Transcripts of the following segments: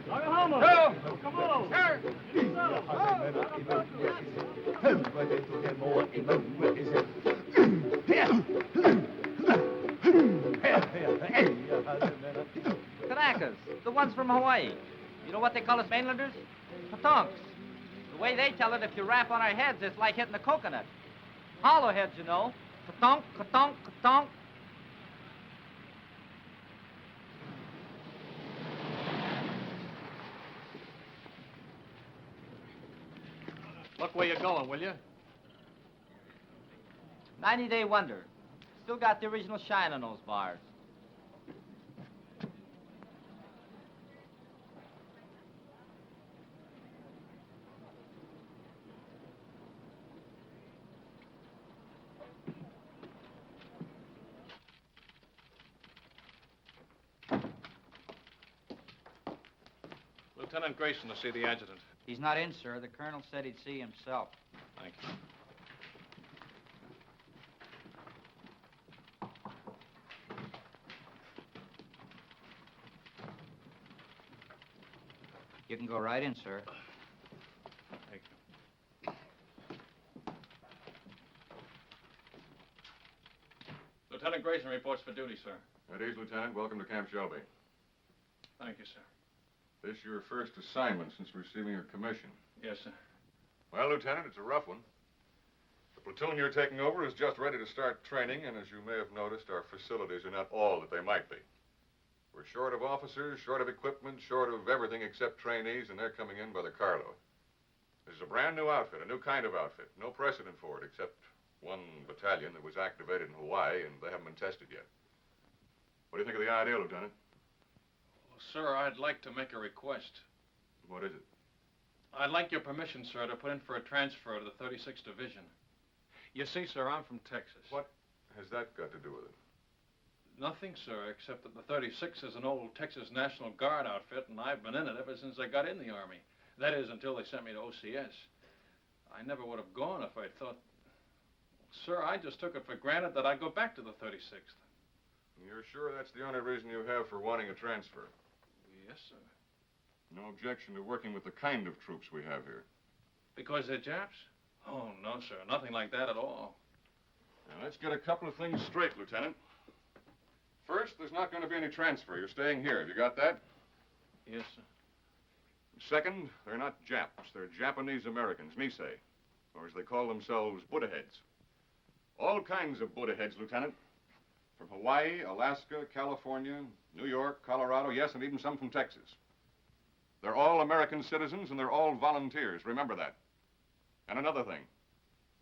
Go! Come on! Sir! Kanakas, the ones from Hawaii. You know what they call us mainlanders? Patonks. The way they tell it, if you rap on our heads, it's like hitting a coconut. Hollow heads, you know. Katonk, katonk, katonk. Look where you're going, will you? 90-day wonder. Still got the original shine on those bars. Lieutenant Grayson to see the adjutant. He's not in, sir. The colonel said he'd see himself. Thank you. You can go right in, sir. Thank you. Lieutenant Grayson reports for duty, sir. At ease, Lieutenant. Welcome to Camp Shelby. Thank you, sir. This your first assignment since receiving your commission. Yes, sir. Well, Lieutenant, it's a rough one. The platoon you're taking over is just ready to start training, and as you may have noticed, our facilities are not all that they might be. We're short of officers, short of equipment, short of everything except trainees, and they're coming in by the carload. This is a brand new outfit, a new kind of outfit. No precedent for it except one battalion that was activated in Hawaii, and they haven't been tested yet. What do you think of the idea, Lieutenant? Well, sir, I'd like to make a request. What is it? I'd like your permission, sir, to put in for a transfer to the 36th Division. You see, sir, I'm from Texas. What has that got to do with it? Nothing, sir, except that the 36th is an old Texas National Guard outfit, and I've been in it ever since I got in the Army. That is, until they sent me to OCS. I never would have gone if I'd thought... Sir, I just took it for granted that I'd go back to the 36th. You're sure that's the only reason you have for wanting a transfer? Yes, sir. No objection to working with the kind of troops we have here? Because they're Japs? Oh, no, sir. Nothing like that at all. Now, let's get a couple of things straight, Lieutenant. First, there's not going to be any transfer. You're staying here. Have you got that? Yes, sir. Second, they're not Japs. They're Japanese Americans, Nisei, or as they call themselves, Buddha heads. All kinds of Buddha heads, Lieutenant. From Hawaii, Alaska, California, New York, Colorado, yes, and even some from Texas. They're all American citizens, and they're all volunteers. Remember that. And another thing.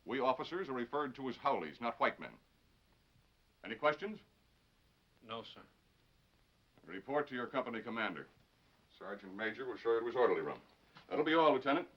We officers are referred to as Howleys, not white men. Any questions? No, sir. Report to your company commander. Sergeant Major will show you to his orderly room. That'll be all, Lieutenant.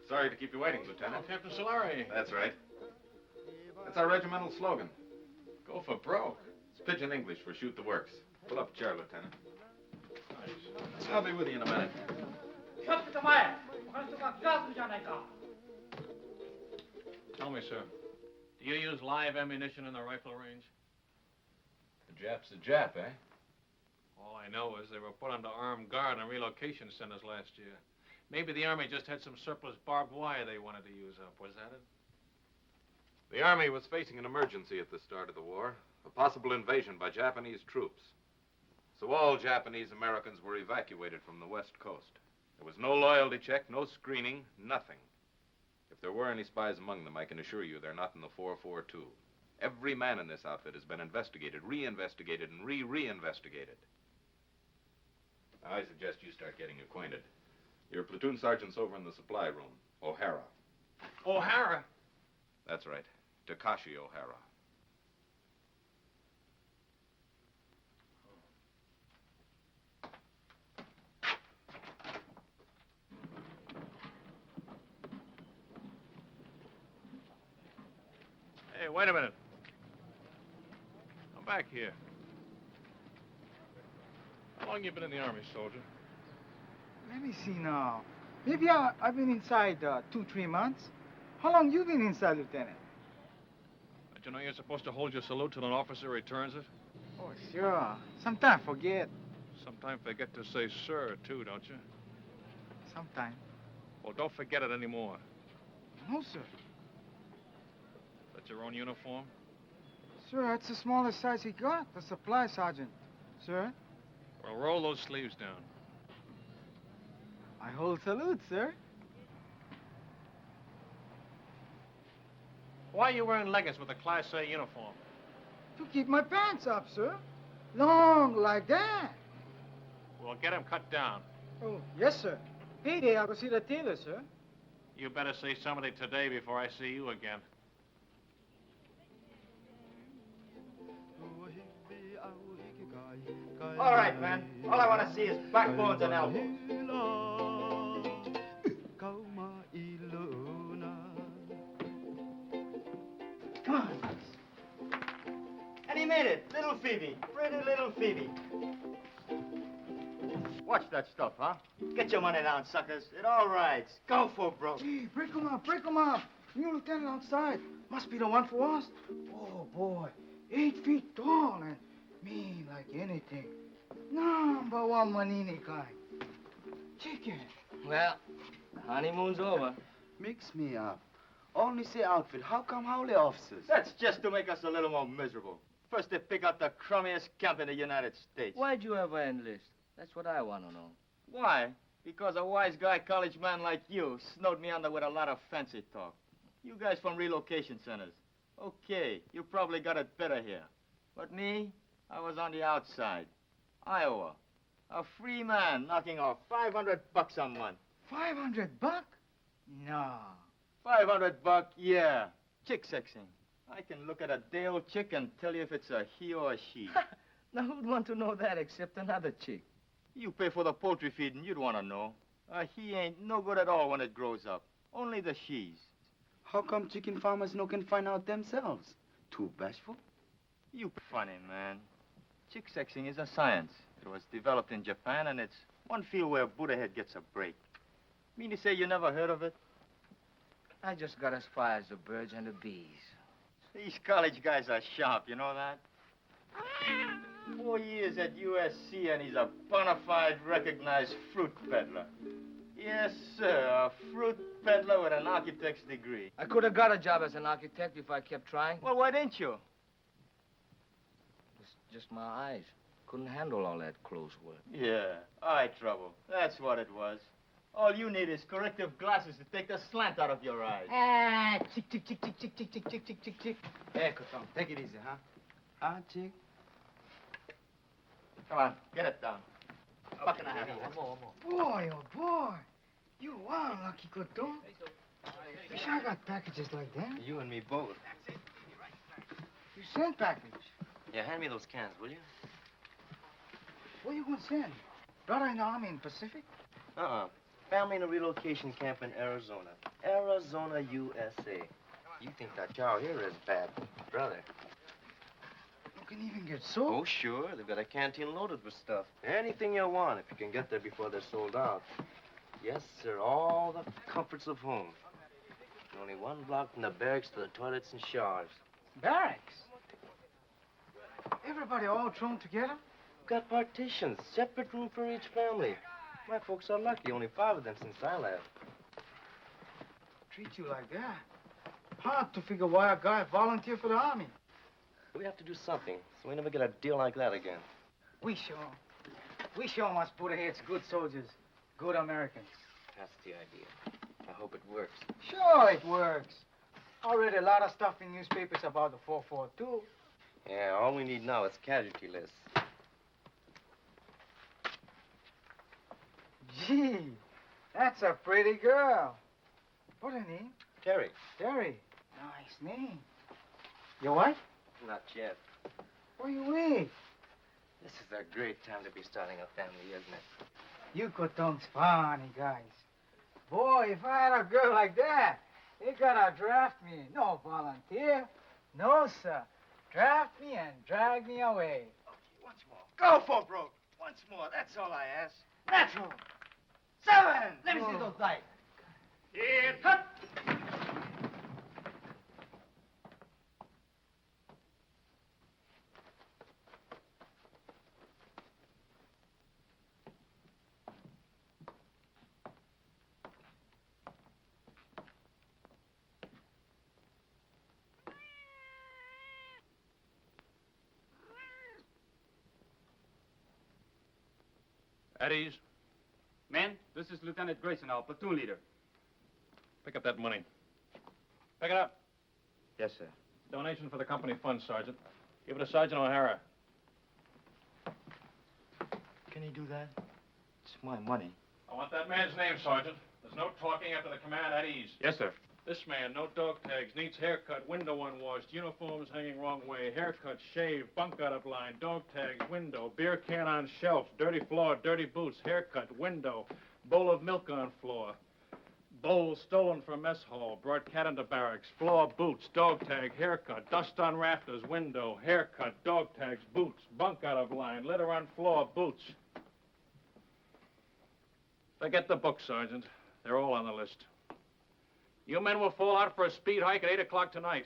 Sorry to keep you waiting, Lieutenant. Oh, Captain Solari. That's right. That's our regimental slogan. Go for broke. It's pidgin English for shoot the works. Pull up a chair, Lieutenant. I'll be with you in a minute. Tell me, sir, do you use live ammunition in the rifle range? The Jap's a Jap, eh? All I know is they were put under armed guard in relocation centers last year. Maybe the Army just had some surplus barbed wire they wanted to use up. Was that it? The Army was facing an emergency at the start of the war, a possible invasion by Japanese troops. So all Japanese Americans were evacuated from the West Coast. There was no loyalty check, no screening, nothing. If there were any spies among them, I can assure you they're not in the 442. Every man in this outfit has been investigated, re-investigated, and re-re-investigated. I suggest you start getting acquainted. Your platoon sergeant's over in the supply room, O'Hara. O'Hara? That's right, Takashi O'Hara. Hey, wait a minute. Come back here. How long you been in the Army, soldier? Let me see now. Maybe I've been inside 2-3 months. How long you been inside, Lieutenant? Don't you know you're supposed to hold your salute till an officer returns it? Oh, sure. Sometime forget. Sometimes forget to say sir, too, don't you? Sometime. Well, don't forget it anymore. No, sir. That's your own uniform? Sir, that's the smallest size he got. The supply sergeant. Sir? Well, roll those sleeves down. I hold salute, sir. Why are you wearing leggings with a Class A uniform? To keep my pants up, sir. Long like that. Well, get them cut down. Oh, yes, sir. Payday, I'll go see the tailor, sir. You better see somebody today before I see you again. All right, man. All I want to see is backbones and elbows. Come on. And he made it. Little Phoebe. Pretty little Phoebe. Watch that stuff, huh? Get your money down, suckers. It all rides. Go for broke. Hey, break 'em up, break 'em up. New lieutenant outside. Must be the one for us. Oh, boy. 8 feet tall and mean like anything. Number one Manini kind. Chicken. Well, the honeymoon's over. Mix me up. Only say outfit. How come howly officers? That's just to make us a little more miserable. First they pick out the crummiest camp in the United States. Why'd you ever enlist? That's what I want to know. Why? Because a wise guy college man like you snowed me under with a lot of fancy talk. You guys from relocation centers. Okay, you probably got it better here. But me, I was on the outside. Iowa. A free man knocking off $500 a month. $500? No. $500, yeah. Chick sexing. I can look at a day-old chick and tell you if it's a he or a she. Now, who'd want to know that except another chick? You pay for the poultry feed and you'd want to know. A he ain't no good at all when it grows up. Only the she's. How come chicken farmers no can find out themselves? Too bashful? You funny, man. Chick sexing is a science. It was developed in Japan, and it's one field where Buddha head gets a break. Mean to say you never heard of it? I just got as far as the birds and the bees. These college guys are sharp, you know that? 4 years at USC, and he's a bona fide recognized fruit peddler. Yes, sir, a fruit peddler with an architect's degree. I could have got a job as an architect if I kept trying. Well, why didn't you? It's just my eyes. Couldn't handle all that close work. Yeah, eye trouble. That's what it was. All you need is corrective glasses to take the slant out of your eyes. Ah, chick, chick, chick, chick, chick, chick, chick, chick, chick, chick, chick. Hey, Coton, take it easy, huh? Ah, chick. Come on, get it down. Buck and a half. Boy, oh, boy. You are lucky, Coton. Wish I got packages like that. You and me both. You send package. Yeah, hand me those cans, will you? What you gonna send? Brother in the Army in Pacific? Uh-uh. Family in a relocation camp in Arizona. Arizona, USA. You think that cow here is bad, brother. You can even get soap. Oh, sure. They've got a canteen loaded with stuff. Anything you want if you can get there before they're sold out. Yes, sir. All the comforts of home. And only one block from the barracks to the toilets and showers. Barracks? Everybody all thrown together? Got partitions. Separate room for each family. My folks are lucky. Only 5 of them since I left. Treat you like that. Hard to figure why a guy volunteered for the Army. We have to do something so we never get a deal like that again. We show us Buddha heads good soldiers, good Americans. That's the idea. I hope it works. Sure it works. I read a lot of stuff in newspapers about the 442. Yeah, all we need now is casualty lists. Gee, that's a pretty girl. What's her name? Terry. Terry. Nice name. Your wife? Not yet. Where you with? This is a great time to be starting a family, isn't it? You Kotongs funny guys. Boy, if I had a girl like that, they gotta draft me. No volunteer. No, sir. draft me and drag me away. Okay, once more. Go for broke. Once more. That's all I ask. Natural. 7. Let me see those dice. Here, cut. At ease. Men, this is Lieutenant Grayson, our platoon leader. Pick up that money. Pick it up. Yes, sir. Donation for the company fund, Sergeant. Give it to Sergeant O'Hara. Can he do that? It's my money. I want that man's name, Sergeant. There's no talking after the command at ease. Yes, sir. This man, no dog tags, needs haircut, window unwashed, uniforms hanging wrong way, haircut, shave, bunk out of line, dog tags, window, beer can on shelf, dirty floor, dirty boots, haircut, window, bowl of milk on floor, bowl stolen from mess hall, brought cat into barracks, floor, boots, dog tag, haircut, dust on rafters, window, haircut, dog tags, boots, bunk out of line, litter on floor, boots. Forget the book, Sergeant. They're all on the list. You men will fall out for a speed hike at 8 o'clock tonight.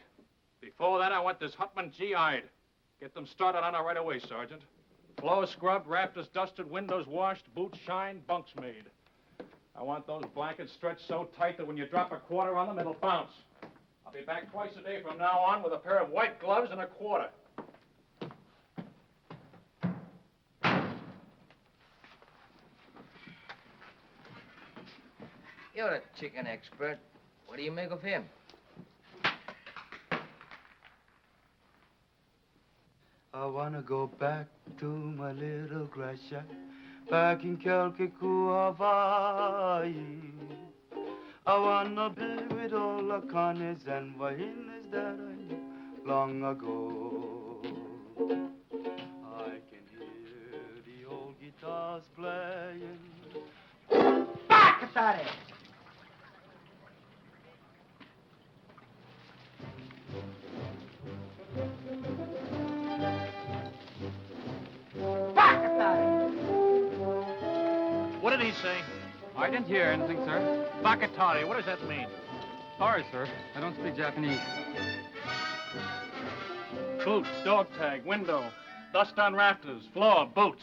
Before that, I want this Hutman GI'd. Get them started on it right away, Sergeant. Floors scrubbed, rafters dusted, windows washed, boots shined, bunks made. I want those blankets stretched so tight that when you drop a quarter on them, it'll bounce. I'll be back twice a day from now on with a pair of white gloves and a quarter. You're a chicken expert. What do you make of him? I wanna go back to my little grass shack back in Calcasieu, Hawaii. I wanna be with all the Connies and Wahinas that I knew long ago. I can hear the old guitars playing. Back at it! What did he say? I didn't hear anything, sir. Bakatari, what does that mean? Sorry, sir. I don't speak Japanese. Boots, dog tag, window, dust on rafters, floor, boots.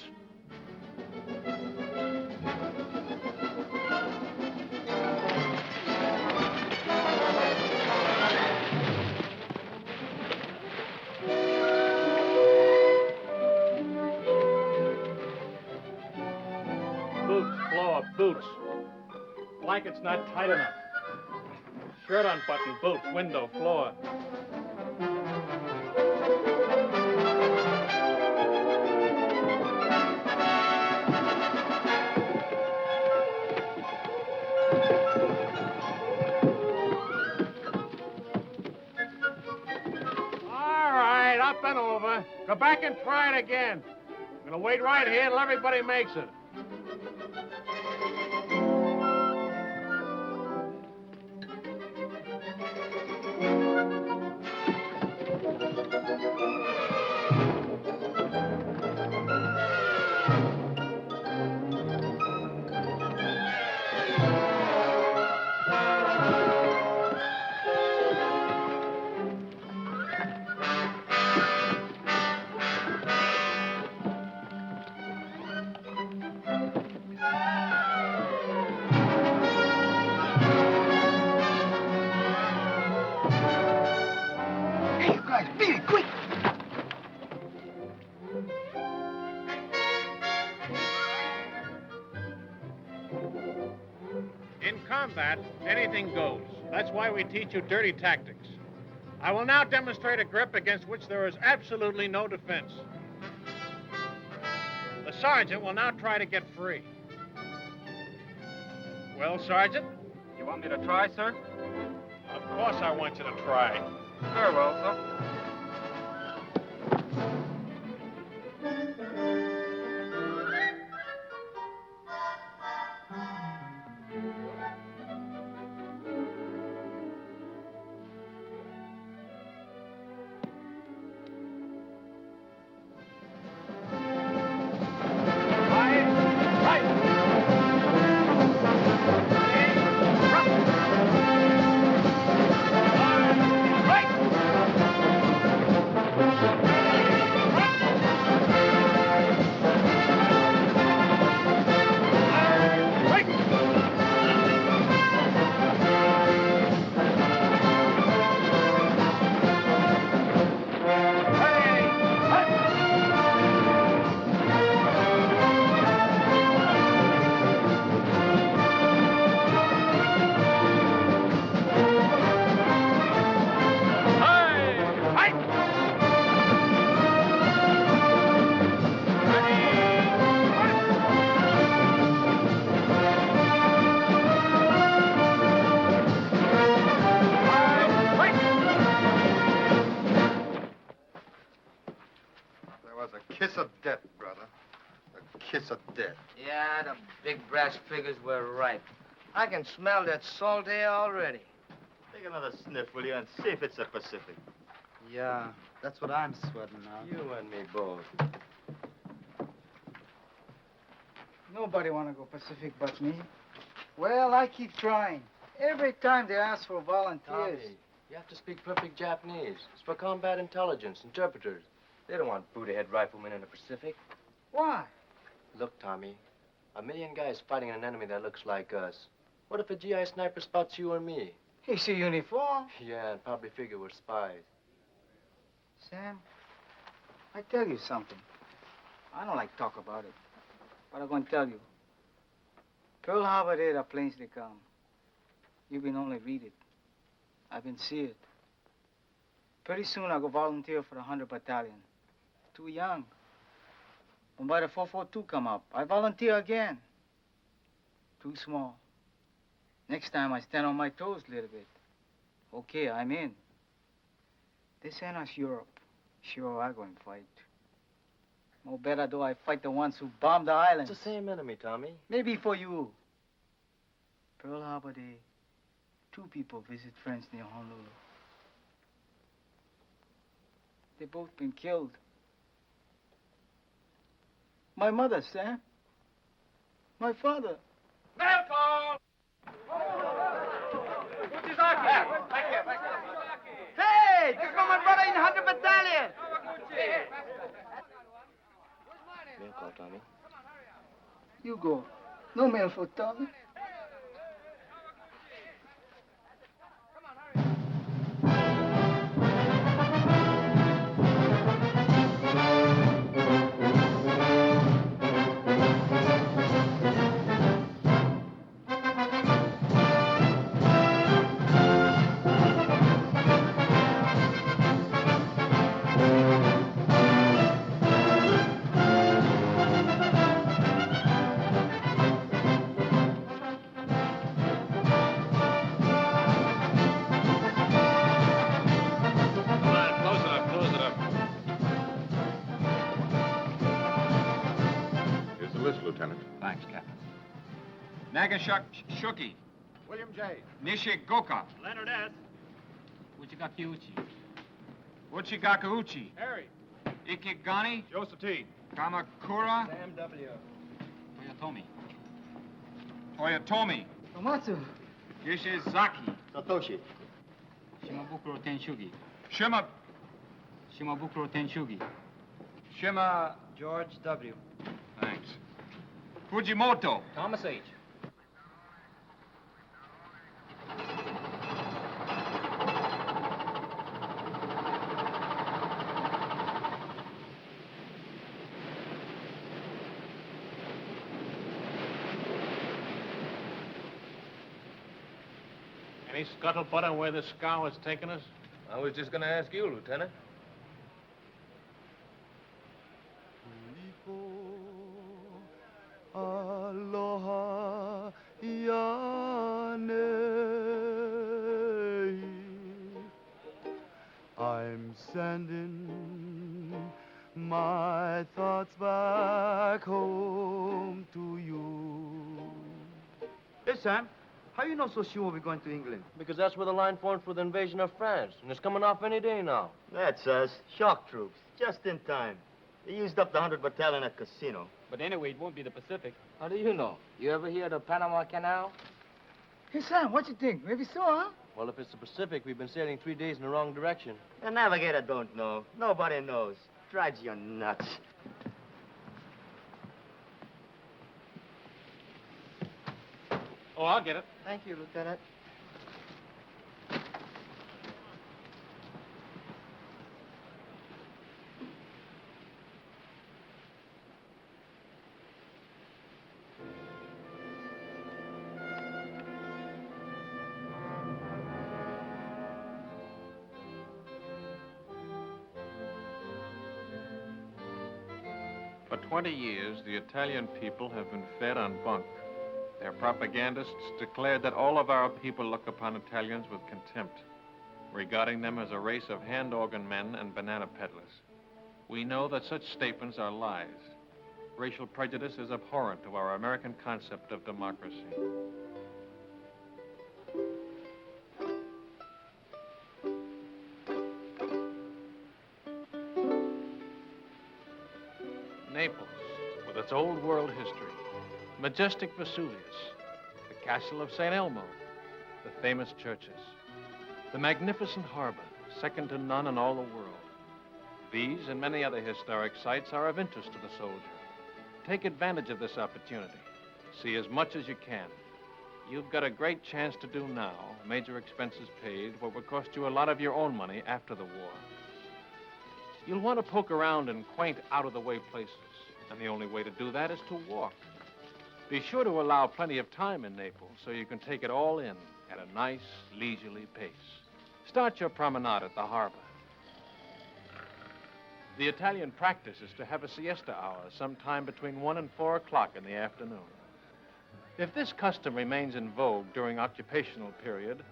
Boots. Blanket's not tight enough. Shirt unbuttoned, boots, window, floor. All right, up and over. Go back and try it again. I'm gonna wait right here till everybody makes it. In combat, anything goes. That's why we teach you dirty tactics. I will now demonstrate a grip against which there is absolutely no defense. The sergeant will now try to get free. Well, Sergeant? You want me to try, sir? Of course I want you to try. Very well, sir. brass figures were ripe. I can smell that salt air already. Take another sniff, will you, and see if it's the Pacific. Yeah, that's what I'm sweating now. You and me both. Nobody want to go Pacific but me. Well, I keep trying. Every time they ask for volunteers. Tommy, you have to speak perfect Japanese. It's for combat intelligence, interpreters. They don't want Buddha-head riflemen in the Pacific. Why? Look, Tommy, a million guys fighting an enemy that looks like us. What if a GI sniper spots you or me? He see uniform. Yeah, and probably figure we're spies. Sam, I tell you something. I don't like talk about it, but I'm going to tell you. Pearl Harbor there, the planes they come. You been only read it. I've been see it. Pretty soon I'll go volunteer for the 100 Battalion. Too young. When by the 442 come up, I volunteer again. Too small. Next time I stand on my toes a little bit. Okay, I'm in. They send us Europe. Sure, I'm going to fight. No better do I fight the ones who bombed the islands. It's the same enemy, Tommy. Maybe for you. Pearl Harbor Day, 2 people visit friends near Honolulu. They both been killed. My mother, Sam. My father. Hey, this is my brother in 100 Battalion. Mail call, Tommy. You go. No mail for Tommy. Thanks, Captain. Nagashuki. William J. Nishigoka. Leonard S. Uchigaki Uchi. Uchigakauchi. Harry. Ikigani. Joseph T. Kamakura. Sam W. Toyotomi. Toyotomi. Tomatsu. Yoshizaki. Satoshi. Shimabukuro Tenshugi. Shimabukuro Tenshugi. George W. Thanks. Fujimoto. Thomas H. Any scuttlebutt on where this scow is taking us? I was just going to ask you, Lieutenant. Aloha Yane. I'm sending my thoughts back home to you. Hey, Sam. How you know so sure we're going to England? Because that's where the line formed for the invasion of France, and it's coming off any day now. That's us. Shock troops. Just in time. They used up the 100 Battalion at Casino. But anyway, it won't be the Pacific. How do you know? You ever hear the Panama Canal? Hey, Sam, what you think? Maybe so, huh? Well, if it's the Pacific, we've been sailing 3 days in the wrong direction. The navigator don't know. Nobody knows. Drives you nuts. Oh, I'll get it. Thank you, Lieutenant. For 20 years, the Italian people have been fed on bunk. Their propagandists declared that all of our people look upon Italians with contempt, regarding them as a race of hand organ men and banana peddlers. We know that such statements are lies. Racial prejudice is abhorrent to our American concept of democracy. Naples, with its old world history, majestic Vesuvius, the castle of St. Elmo, the famous churches, the magnificent harbor, second to none in all the world. These and many other historic sites are of interest to the soldier. Take advantage of this opportunity. See as much as you can. You've got a great chance to do now, major expenses paid, what will cost you a lot of your own money after the war. You'll want to poke around in quaint, out-of-the-way places, and the only way to do that is to walk. Be sure to allow plenty of time in Naples so you can take it all in at a nice, leisurely pace. Start your promenade at the harbor. The Italian practice is to have a siesta hour sometime between 1 and 4 o'clock in the afternoon. If this custom remains in vogue during occupational period,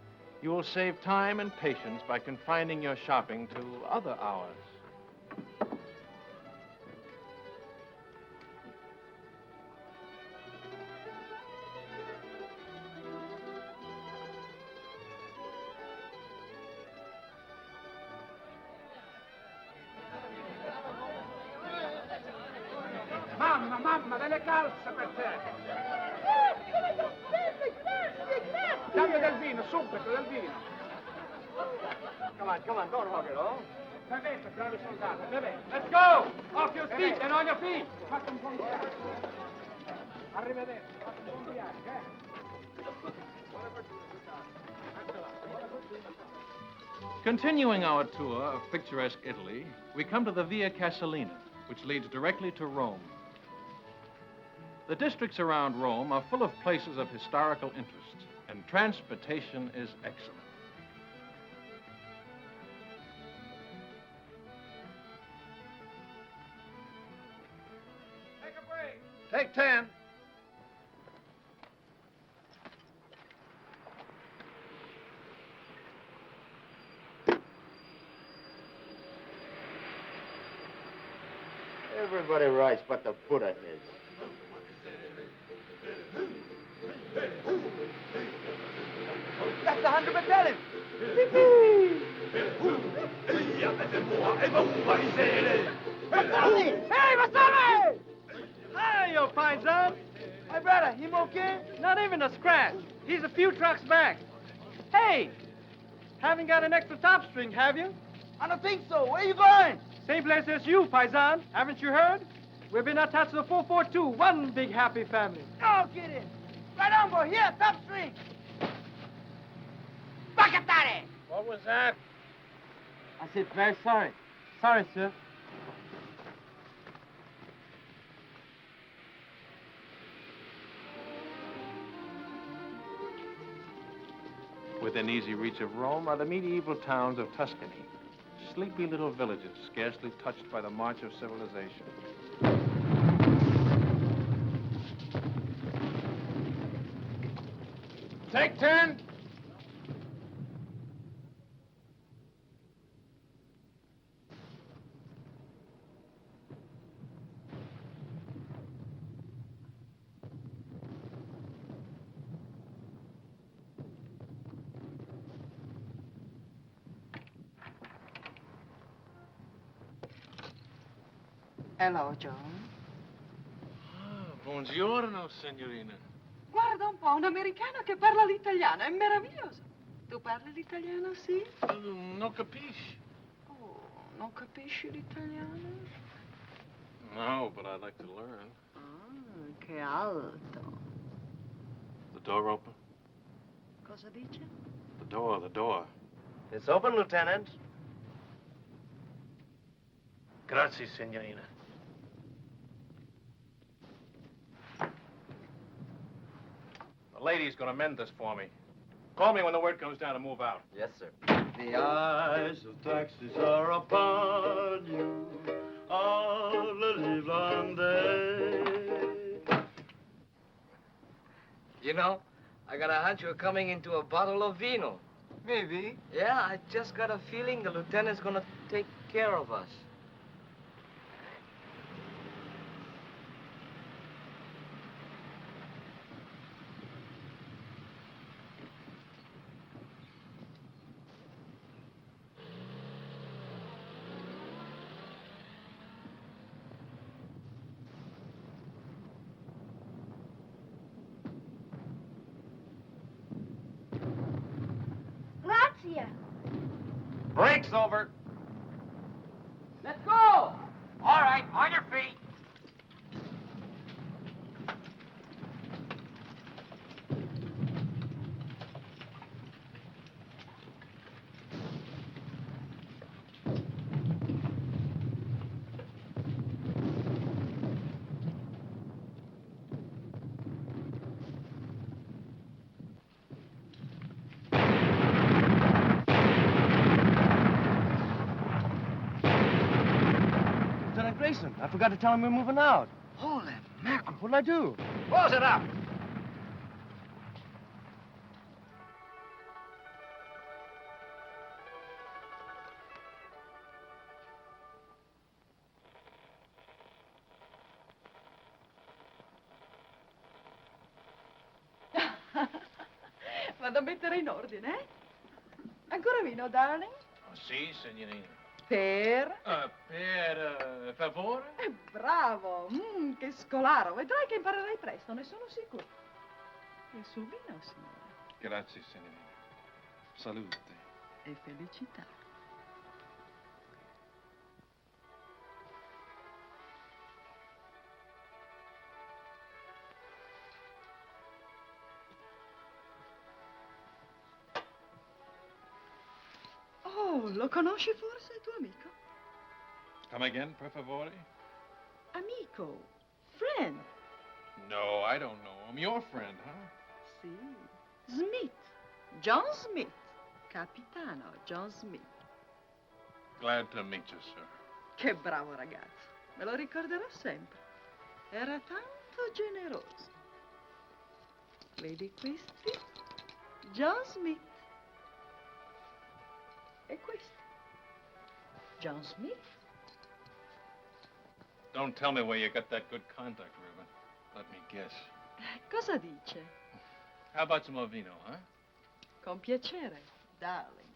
you will save time and patience by confining your shopping to other hours. Mamma, delle calze per te! Dammi del vino, subito, del vino! Come on, don't hug it, oh? Bevete, bravi soldati, bevete! Let's go! Off your feet and on your feet! Fate un buon viaggio! Arrivederci, fate un buon viaggio, Continuing our tour of picturesque Italy, we come to the Via Casalina, which leads directly to Rome. The districts around Rome are full of places of historical interest, and transportation is excellent. Take a break! Take 10. Everybody writes but the Buddha heads. That's the 100 Battalion! Hey, Vasari! Hi, you paisan! My brother, him okay? Not even a scratch. He's a few trucks back. Hey! Haven't got an extra top string, have you? I don't think so. Where you going? Same place as you, paisan. Haven't you heard? We've been attached to the 442, one big happy family. No kidding. Right on, boy. Here, top string. Bacatare! What was that? I said, very sorry. Sorry, sir. Within easy reach of Rome are the medieval towns of Tuscany, sleepy little villages scarcely touched by the march of civilization. Take 10. Hello, John. Buongiorno, signorina. Guarda un po', un americano che parla l'italiano, è meraviglioso. Tu parli l'italiano, sì? Non capisci? Oh, non capisci l'italiano? No, but I'd like to learn. Ah, che alto. The door open? Cosa dice? The door. It's open, Lieutenant. Grazie, signorina. The lady's gonna mend this for me. Call me when the word comes down to move out. Yes, sir. The eyes of taxis are upon you all the livelong day. You know, I got a hunch you're coming into a bottle of vino. Maybe. Yeah, I just got a feeling the lieutenant's gonna take care of us. Break's over. Let's go! All right, on your feet. Lieutenant Grayson, I forgot to tell him we're moving out. Holy mackerel. What'll I do? Close it up. Vado a mettere in ordine, eh? Ancora vino, darling? Sì, signorina. Per? Per favore? Bravo! Che scolaro! Vedrai che imparerai presto, ne sono sicuro. Il suo vino, signore. Grazie, signorina. Salute. E felicità. Oh, lo conosci forse, il tuo amico? Come again, per favore? Amico. Friend. No, I don't know him. Your friend, huh? Sì. Smith. John Smith. Capitano John Smith. Glad to meet you, sir. Che bravo ragazzo. Me lo ricorderò sempre. Era tanto generoso. Vedi questi? John Smith. E questo? John Smith. Don't tell me where you got that good contact, Reuben. Let me guess. Cosa dice? How about some more vino, huh? Con piacere, darling.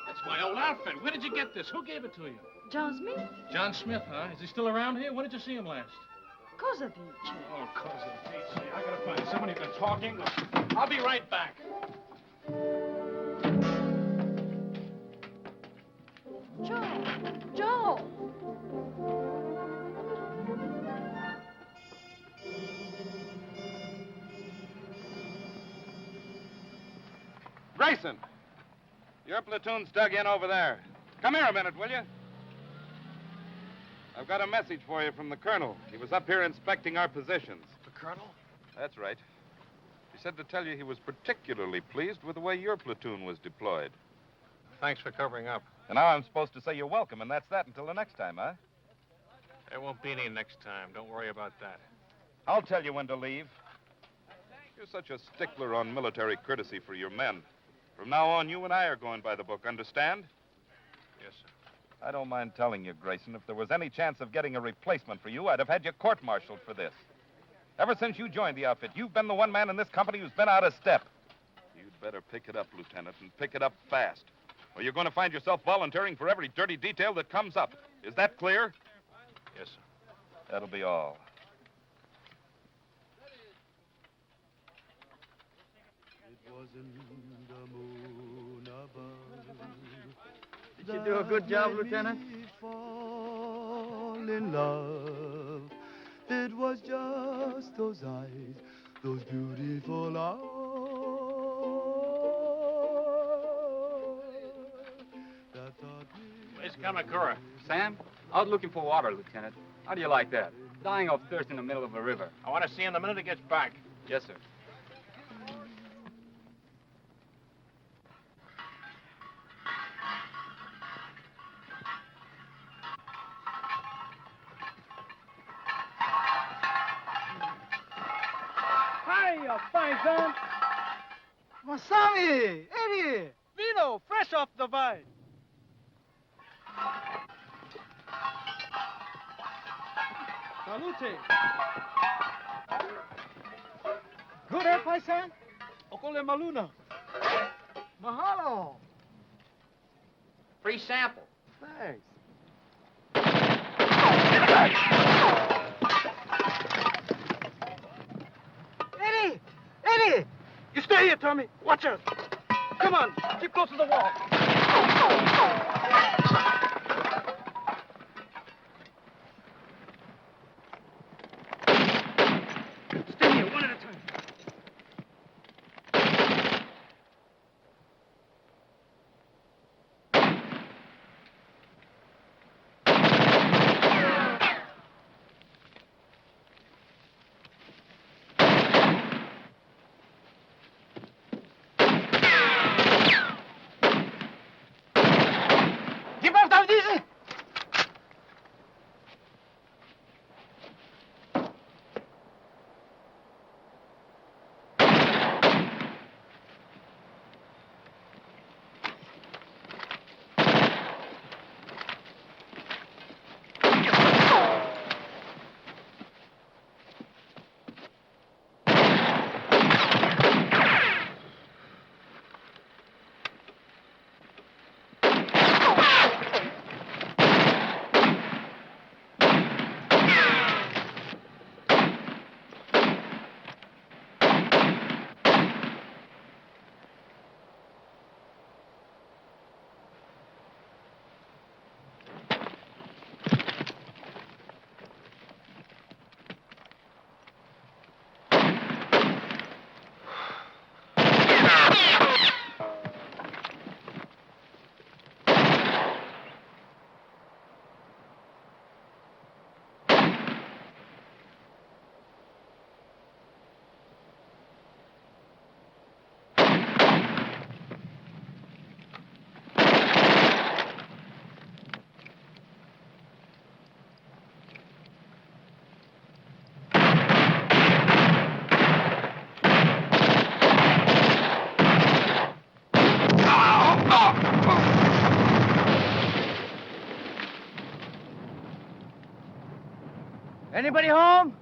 That's my old outfit. Where did you get this? Who gave it to you? John Smith? John Smith, huh? Is he still around here? When did you see him last? Cosa dice? Oh, cousin, Pete, I gotta find somebody who's been talking. I'll be right back. Joe! Grayson, your platoon's dug in over there. Come here a minute, will you? I've got a message for you from the colonel. He was up here inspecting our positions. The colonel? That's right. He said to tell you he was particularly pleased with the way your platoon was deployed. Thanks for covering up. And now I'm supposed to say you're welcome, and that's that until the next time, huh? There won't be any next time. Don't worry about that. I'll tell you when to leave. You're such a stickler on military courtesy for your men. From now on, you and I are going by the book, understand? Yes, sir. I don't mind telling you, Grayson, if there was any chance of getting a replacement for you, I'd have had you court-martialed for this. Ever since you joined the outfit, you've been the one man in this company who's been out of step. You'd better pick it up, Lieutenant, and pick it up fast. Or you're going to find yourself volunteering for every dirty detail that comes up. Is that clear? Yes, sir. That'll be all. It wasn't the moon above. Did you do a good job, Lieutenant? Fall in love. It was just those eyes, those beautiful eyes. That taught me. Where's Kamakura? Sam, out looking for water, Lieutenant. How do you like that? Dying of thirst in the middle of a river. I want to see him the minute he gets back. Yes, sir. Hiya, fine son. Masami! Eddie! Vino, fresh off the vine. Salute. Good, eh, paisan? Okole maluna. Mahalo! Free sample. Thanks. Tommy. Watch out. Come on. Keep close to the wall. Stay here, one at a time. Keep off, David Easy! Anybody home?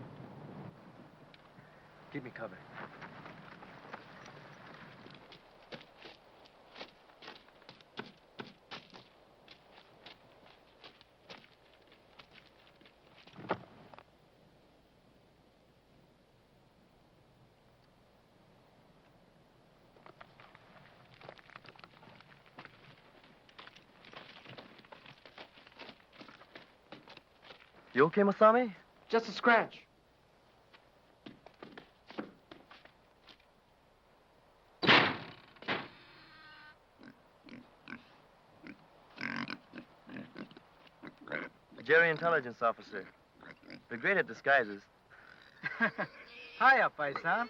Keep me covered. You okay, Masami? Just a scratch. Jerry, intelligence officer. They're great at disguises. Hiya, paisan.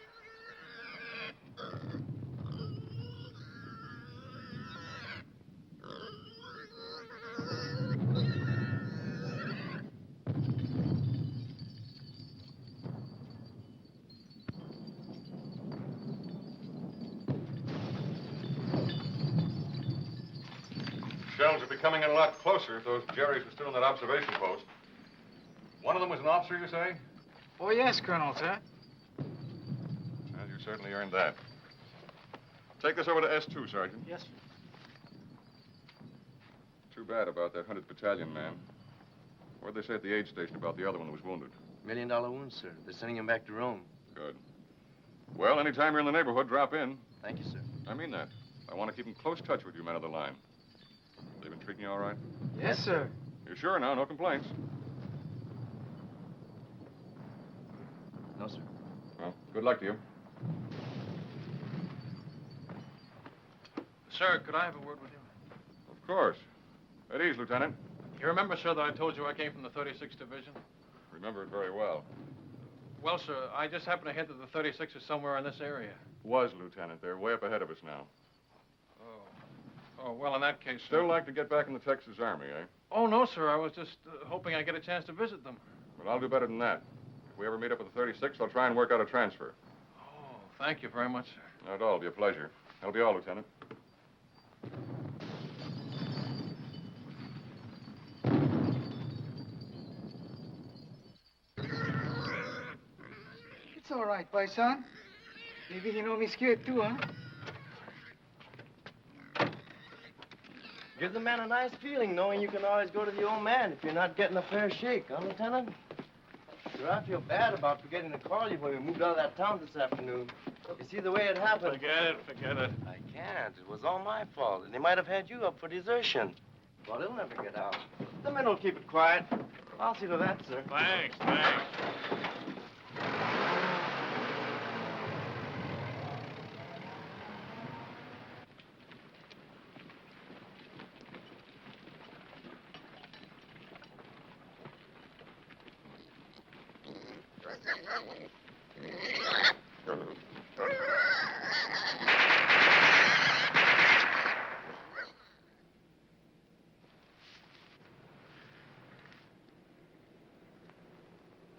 Shells are becoming a lot closer if those Jerrys were still in that observation post. One of them was an officer, you say? Oh, yes, Colonel, sir. Well, you certainly earned that. Take this over to S2, Sergeant. Yes, sir. Too bad about that 100th Battalion man. What'd they say at the aid station about the other one that was wounded? $1 million wound, sir. They're sending him back to Rome. Good. Well, anytime you're in the neighborhood, drop in. Thank you, sir. I mean that. I want to keep in close touch with you men of the line. They've been treating you all right? Yes, sir. You're sure now? No complaints? No, sir. Well, good luck to you. Sir, could I have a word with you? Of course. At ease, Lieutenant. You remember, sir, that I told you I came from the 36th Division? Remember it very well. Well, sir, I just happened to hear that the 36th is somewhere in this area. Was, Lieutenant. They're way up ahead of us now. Oh, well, in that case... Still like to get back in the Texas Army, eh? Oh, no, sir. I was just hoping I'd get a chance to visit them. Well, I'll do better than that. If we ever meet up with the 36th, I'll try and work out a transfer. Oh, thank you very much, sir. Not at all. It'll be a pleasure. That'll be all, Lieutenant. It's all right, paisan. Maybe he know me scared too, huh? Gives the man a nice feeling knowing you can always go to the old man if you're not getting a fair shake, huh, Lieutenant? Sure, I feel bad about forgetting to call you when we moved out of that town this afternoon. You see the way it happened? Forget it. I can't. It was all my fault. And they might have had you up for desertion. Well, they'll never get out. The men will keep it quiet. I'll see to that, sir. Thanks.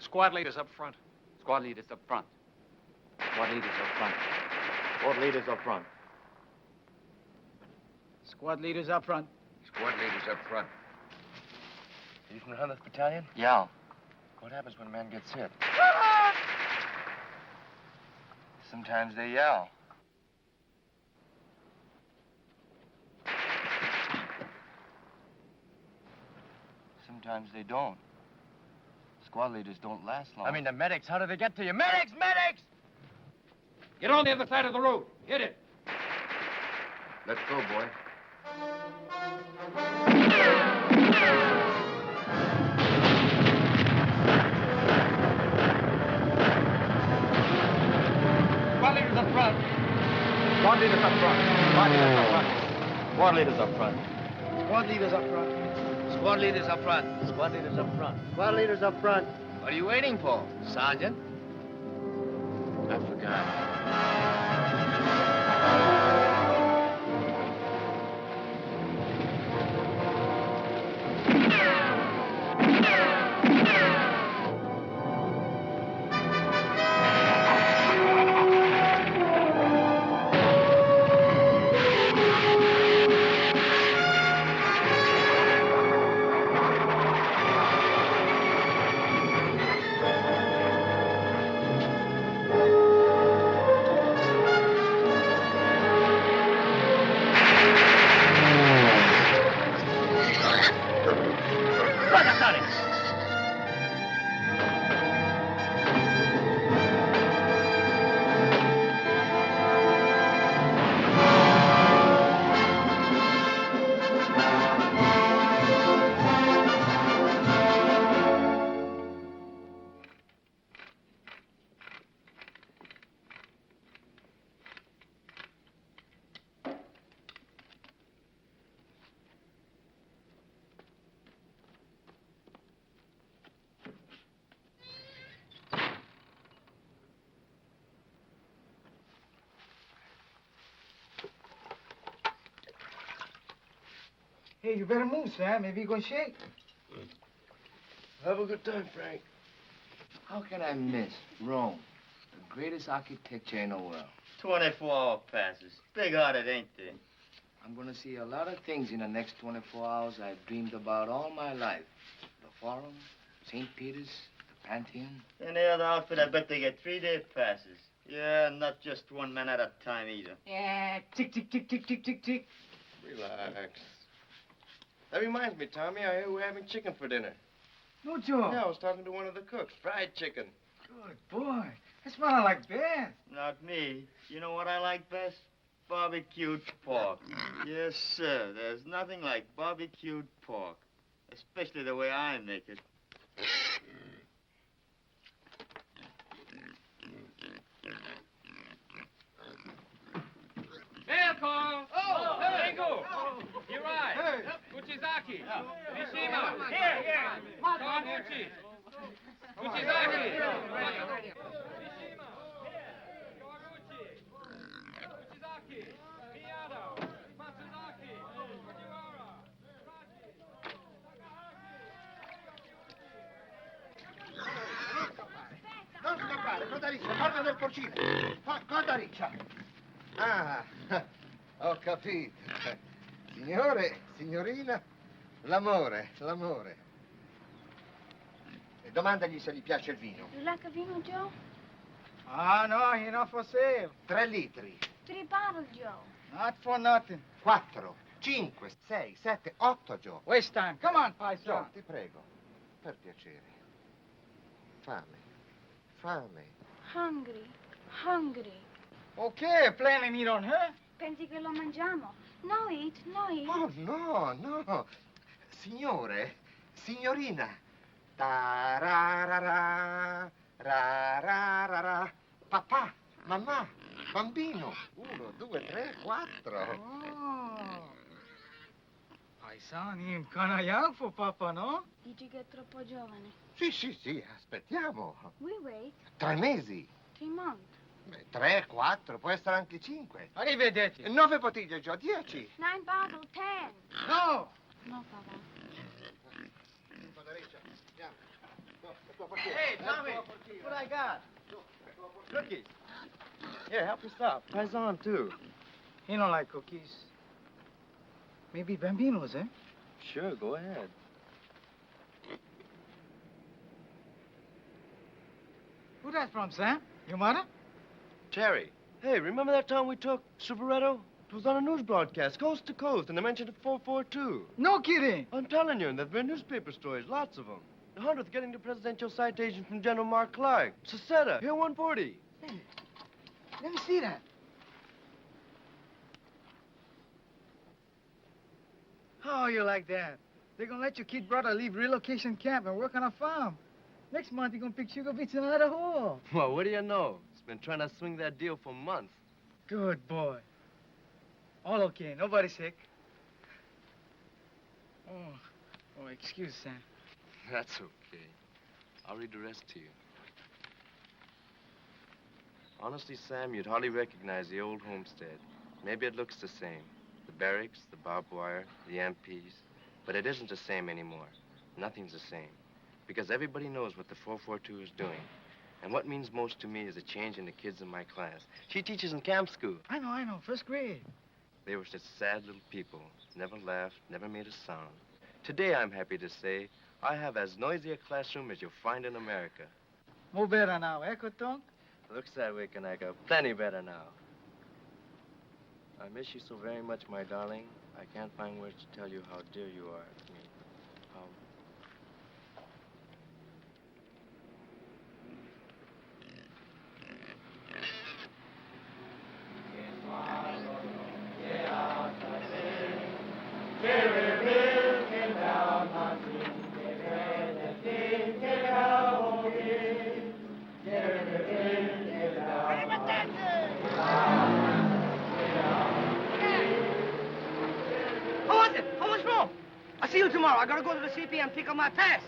Squad leaders up front. Squad leaders up front. Squad leaders up front. Squad leaders up front. Squad leaders up front. Squad leaders up front. Are you from the 100th Battalion? Yeah. What happens when a man gets hit? Sometimes they yell. Sometimes they don't. Squad leaders don't last long. I mean, the medics. How do they get to you? Medics! Medics! Get on the other side of the road. Hit it. Let's go, boy. Squad leaders up front. Squad leaders up front. Squad leaders up front. Squad leaders up front. Squad leaders up front. Squad leaders up front. Squad leaders up front. What are you waiting for, Sergeant? I forgot. Hey, you better move, Sam. Maybe you're going to shake. Have a good time, Frank. How can I miss Rome, the greatest architecture in the world? 24-hour passes. Big-hearted, ain't they? I'm going to see a lot of things in the next 24 hours I've dreamed about all my life. The Forum, St. Peter's, the Pantheon. Any other outfit, I bet they get 3-day passes. Yeah, not just one man at a time either. Yeah, tick, tick, tick, tick, tick, tick, tick. Relax. That reminds me, Tommy, I hear we're having chicken for dinner. No joke. Yeah, I was talking to one of the cooks. Fried chicken. Good boy. That's what I like best. Not me. You know what I like best? Barbecued pork. Yes, sir. There's nothing like barbecued pork. Especially the way I make it. Mail call. Oh, hey. Ringo. You're right. Hey. Uchizaki. Mishima. Here. Kawaguchi. Uchizaki. Mishima. Kawaguchi. Uchizaki. Miyado. Matsuzaki. Fujiwara. Non scappare, coda riccia, porta del porcino. Coda riccia. Ah, ho capito. Signore, signorina, l'amore. E domandagli se gli piace il vino. You like a vino, Joe? Ah, no, you're not for sale. 3 litri. 3 bottles, Joe. Not for nothing. 4, 5, 6, 7, 8, Joe. Waste time. Come on, Joe, paisano. ti prego, per piacere. Fame. Hungry. Okay, planning eat on her. Pensi che lo mangiamo? No eat, no eat. Oh, no, no. Signore, signorina. Ta-ra-ra-ra, ra-ra-ra-ra. Papà, mamma, bambino. 1, 2, 3, 4. Oh. Paisani, kind of young for Papa, no? Dici che è troppo giovane. Sì, sì, sì, aspettiamo. We wait 3 mesi. 3 months. 3, 4, può essere anche 5. Arrivederci. 9 bottiglie, Gio, 10. 9 bottle, 10. No. No, Papa. Hey, Tommy, what I got? Cookies. Here, help yourself. Paisan, too. He don't like cookies. Maybe Bambino's, eh? Sure, go ahead. Who that from, Sam? Your mother? Cherry. Hey, remember that time we took Superetto? It was on a news broadcast, coast to coast, and they mentioned 442. No kidding. I'm telling you, and there've been newspaper stories, lots of them. The 100th getting the presidential citation from General Mark Clark. Seceta, here 140. Let me see that. How you like that? They're gonna let your kid brother leave relocation camp and work on a farm. Next month, you're gonna pick sugar beets in another hole. Well, what do you know? He's been trying to swing that deal for months. Good boy. All okay. Nobody sick. Oh, excuse, Sam. That's okay. I'll read the rest to you. Honestly, Sam, you'd hardly recognize the old homestead. Maybe it looks the same. The barracks, the barbed wire, the MPs. But it isn't the same anymore. Nothing's the same. Because everybody knows what the 442 is doing. And what means most to me is a change in the kids in my class. She teaches in camp school. I know. First grade. They were such sad little people. Never laughed, never made a sound. Today, I'm happy to say, I have as noisy a classroom as you'll find in America. More better now, eh, Kotonk? Looks that way, Kanaka. Plenty better now. I miss you so very much, my darling. I can't find words to tell you how dear you are to me. How... How was wrong? I'll see you tomorrow. I gotta go to the CP and pick up my pass.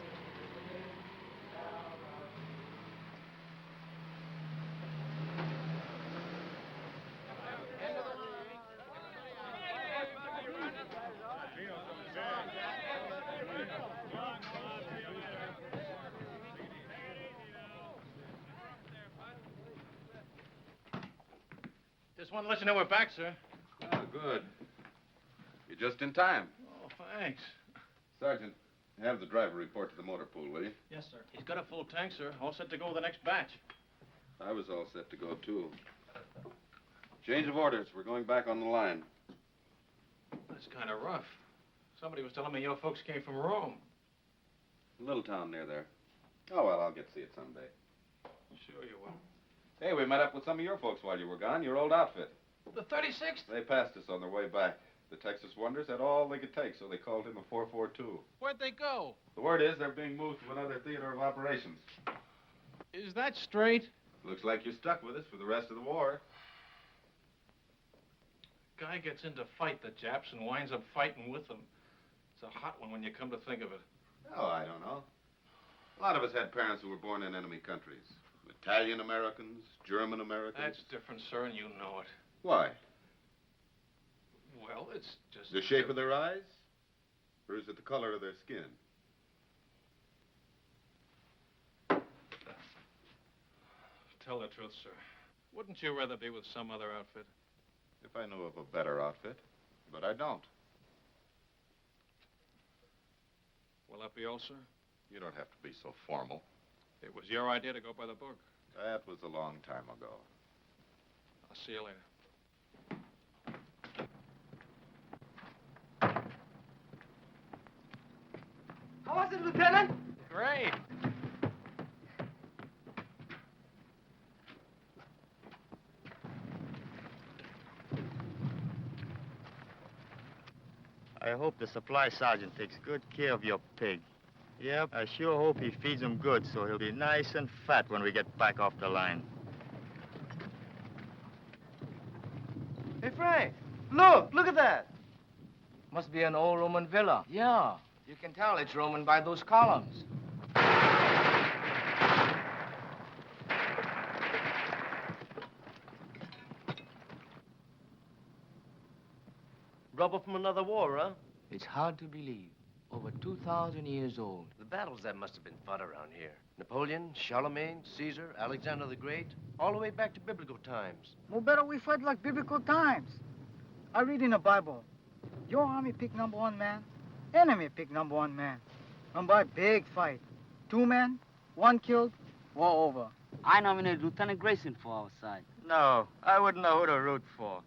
Just wanted to let you know we're back, sir. Oh, good. You're just in time. Oh, thanks. Sergeant, have the driver report to the motor pool, will you? Yes, sir. He's got a full tank, sir. All set to go with the next batch. I was all set to go, too. Change of orders. We're going back on the line. That's kind of rough. Somebody was telling me your folks came from Rome. A little town near there. Oh, well, I'll get to see it someday. Sure you will. Hey, we met up with some of your folks while you were gone, your old outfit. The 36th? They passed us on their way back. The Texas Wonders had all they could take, so they called him a 442. Where'd they go? The word is they're being moved to another theater of operations. Is that straight? Looks like you're stuck with us for the rest of the war. Guy gets in to fight the Japs and winds up fighting with them. It's a hot one when you come to think of it. Oh, I don't know. A lot of us had parents who were born in enemy countries. Italian Americans, German Americans. That's different, sir, and you know it. Why? Well, it's just... The shape of their eyes? Or is it the color of their skin? Tell the truth, sir. Wouldn't you rather be with some other outfit? If I knew of a better outfit. But I don't. Will that be all, sir? You don't have to be so formal. It was your idea to go by the book. That was a long time ago. I'll see you later. How was it, Lieutenant? Great. I hope the supply sergeant takes good care of your pig. Yep, I sure hope he feeds him good so he'll be nice and fat when we get back off the line. Hey, Frank, look at that. Must be an old Roman villa. Yeah, you can tell it's Roman by those columns. Rubber from another war, huh? It's hard to believe. Over 2,000 years old. The battles that must have been fought around here. Napoleon, Charlemagne, Caesar, Alexander the Great, all the way back to biblical times. More better we fight like biblical times. I read in the Bible, your army pick number 1 man, enemy pick number 1 man. And by big fight, 2 men, 1 killed, war over. I nominate Lieutenant Grayson for our side. No, I wouldn't know who to root for.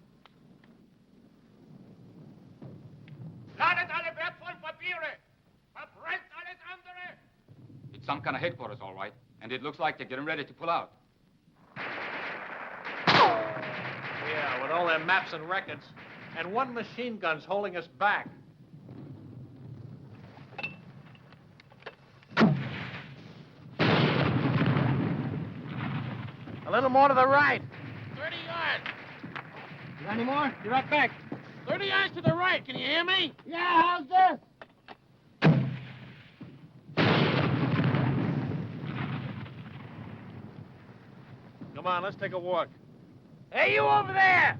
Ladet alle wertvollen Papiere! Verbrennt alles andere! It's some kind of headquarters, all right. And it looks like they're getting ready to pull out. Yeah, with all their maps and records. And 1 machine gun's holding us back. A little more to the right. 30 yards! You got any more? Be right back. 30 yards to the right, can you hear me? Yeah, how's this? Come on, let's take a walk. Hey, you over there!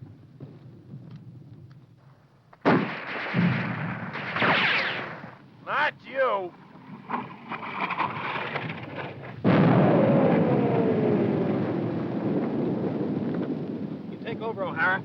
Not you. You take over, O'Hara.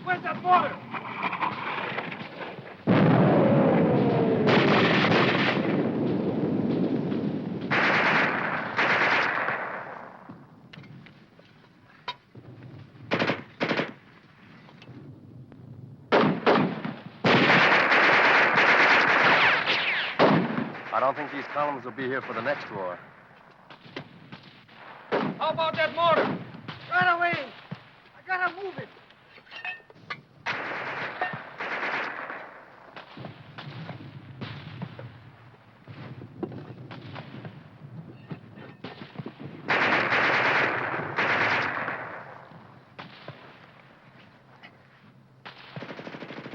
Where's that mortar? I don't think these columns will be here for the next war. How about that mortar? Right away. I gotta move it.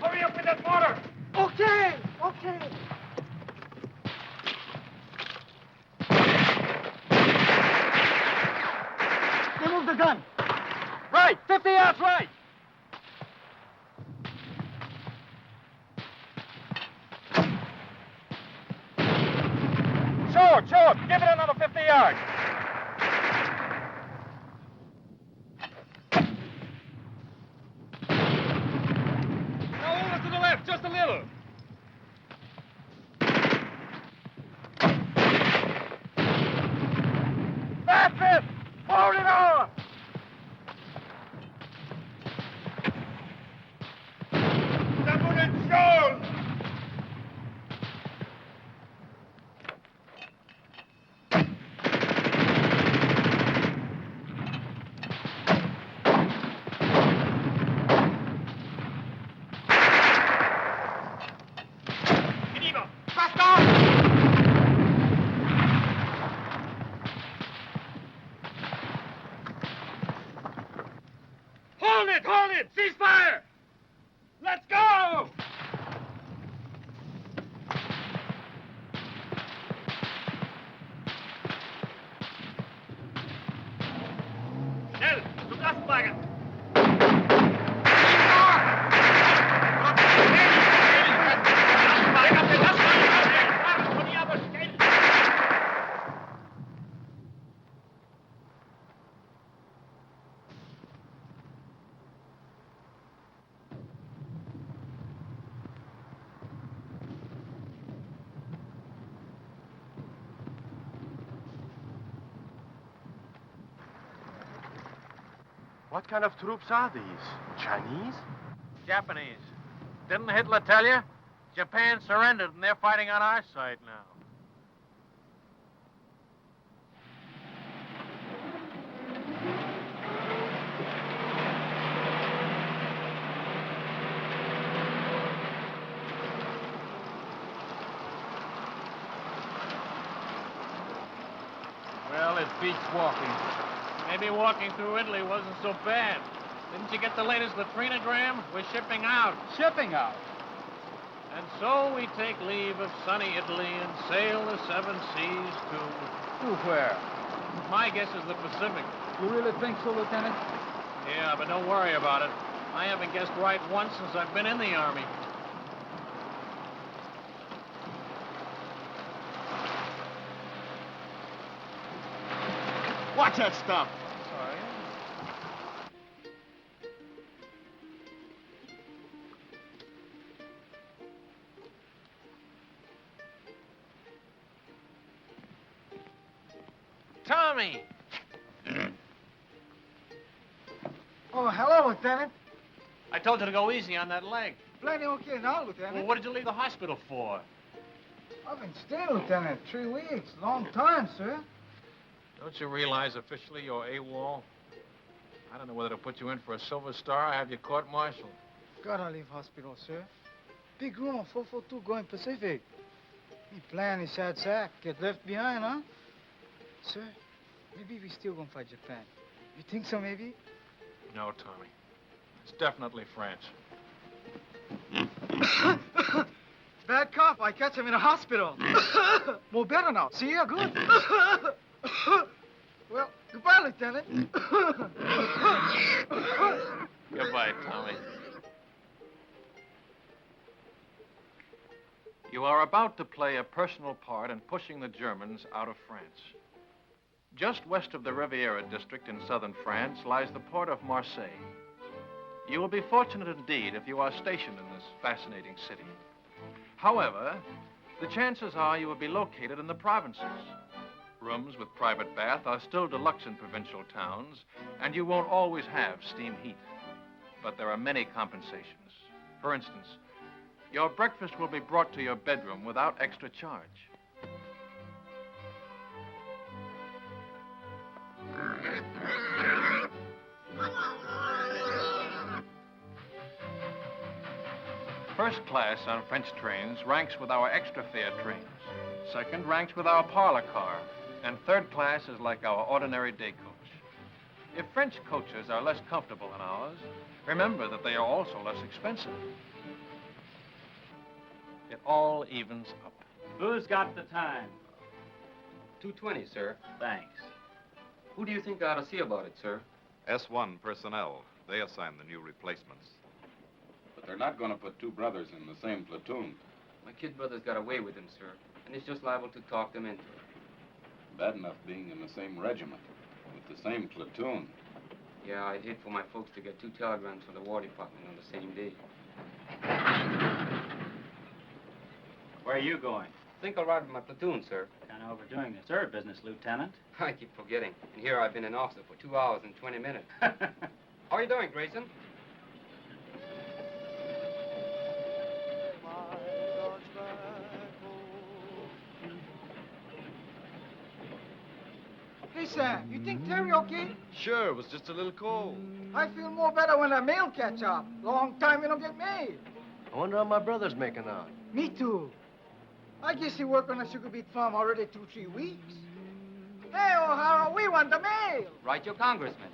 Hurry up with that mortar! Okay, okay. Remove the gun. Right, 50 yards right! Short, give it another 50 yards. Now over to the left, just a little. That's it! Hold it on! Double it, show! Ceasefire! Let's go! Schnell, zu Gastwagen! What kind of troops are these? Chinese? Japanese. Didn't Hitler tell you? Japan surrendered and they're fighting on our side now. Well, it beats walking. Maybe walking through Italy wasn't so bad. Didn't you get the latest latrinogram? We're shipping out. Shipping out? And so we take leave of sunny Italy and sail the seven seas to... To where? My guess is the Pacific. You really think so, Lieutenant? Yeah, but don't worry about it. I haven't guessed right once since I've been in the Army. Watch that stuff. Sorry. Tommy! Oh, hello, Lieutenant. I told you to go easy on that leg. Plenty okay now, Lieutenant. Well, what did you leave the hospital for? I've been staying, Lieutenant. 3 weeks. Long time, sir. Don't you realize officially you're AWOL? I don't know whether to put you in for a Silver Star or have you court-martialed. Gotta leave hospital, sir. Big room on 442 going Pacific. Me plan is sad sack. Get left behind, huh? Sir, maybe we still gonna fight Japan. You think so, maybe? No, Tommy. It's definitely France. Bad cough. I catch him in a hospital. More better now. See ya? Good. Well, goodbye, Lieutenant. Goodbye, Tommy. You are about to play a personal part in pushing the Germans out of France. Just west of the Riviera district in southern France lies the port of Marseille. You will be fortunate indeed if you are stationed in this fascinating city. However, the chances are you will be located in the provinces. Rooms with private bath are still deluxe in provincial towns, and you won't always have steam heat. But there are many compensations. For instance, your breakfast will be brought to your bedroom without extra charge. First class on French trains ranks with our extra fare trains. Second ranks with our parlor car. And third class is like our ordinary day coach. If French coaches are less comfortable than ours, remember that they are also less expensive. It all evens up. Who's got the time? 2:20, sir. Thanks. Who do you think I ought to see about it, sir? S1 personnel. They assign the new replacements. But they're not going to put two brothers in the same platoon. My kid brother's got away with him, sir, and he's just liable to talk them into it. Bad enough being in the same regiment, with the same platoon. Yeah, I'd hate for my folks to get two telegrams from the War Department on the same day. Where are you going? Think I'll ride with my platoon, sir. Kind of overdoing the third business, Lieutenant. I keep forgetting. And here I've been an officer for 2 hours and 20 minutes. How are you doing, Grayson? Hey, Sam, you think Terry okay? Sure, it was just a little cold. I feel more better when the mail catch up. Long time we don't get mail. I wonder how my brother's making out. Me too. I guess he worked on a sugar beet farm already 2-3 weeks. Hey, O'Hara, we want the mail. Right, your congressman.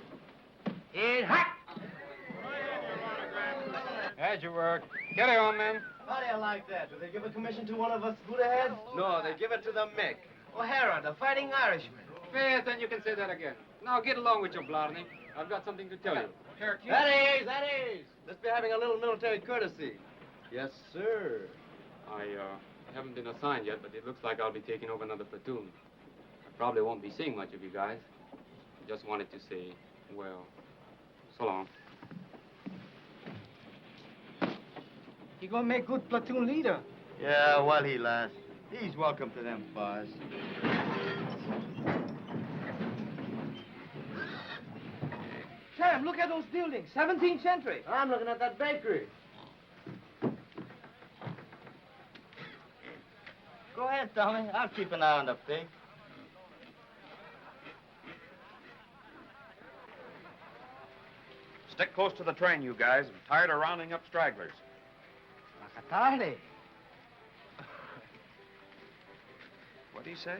It hot. Had your work. Carry on, men. How do you like that? Do they give a commission to one of us Buddha heads? No, they give it to the Mick. O'Hara, the fighting Irishman. Yes, then you can say that again. Now get along with your Blarney. I've got something to tell you. That is. Let's be having a little military courtesy. Yes, sir. I haven't been assigned yet, but it looks like I'll be taking over another platoon. I probably won't be seeing much of you guys. Just wanted to say, well, so long. He gonna make good platoon leader. Yeah, while he lasts. He's welcome to them bars. Sam, look at those buildings. 17th century. I'm looking at that bakery. Go ahead, Tommy. I'll keep an eye on the pig. Stick close to the train, you guys. I'm tired of rounding up stragglers. Tarde. What do you say?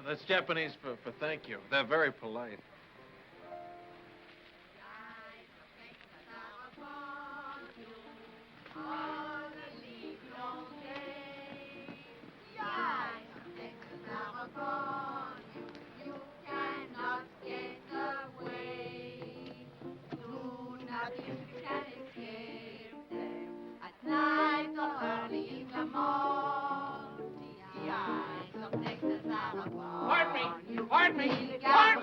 That's Japanese for thank you. They're very polite. Pardon me. Hello,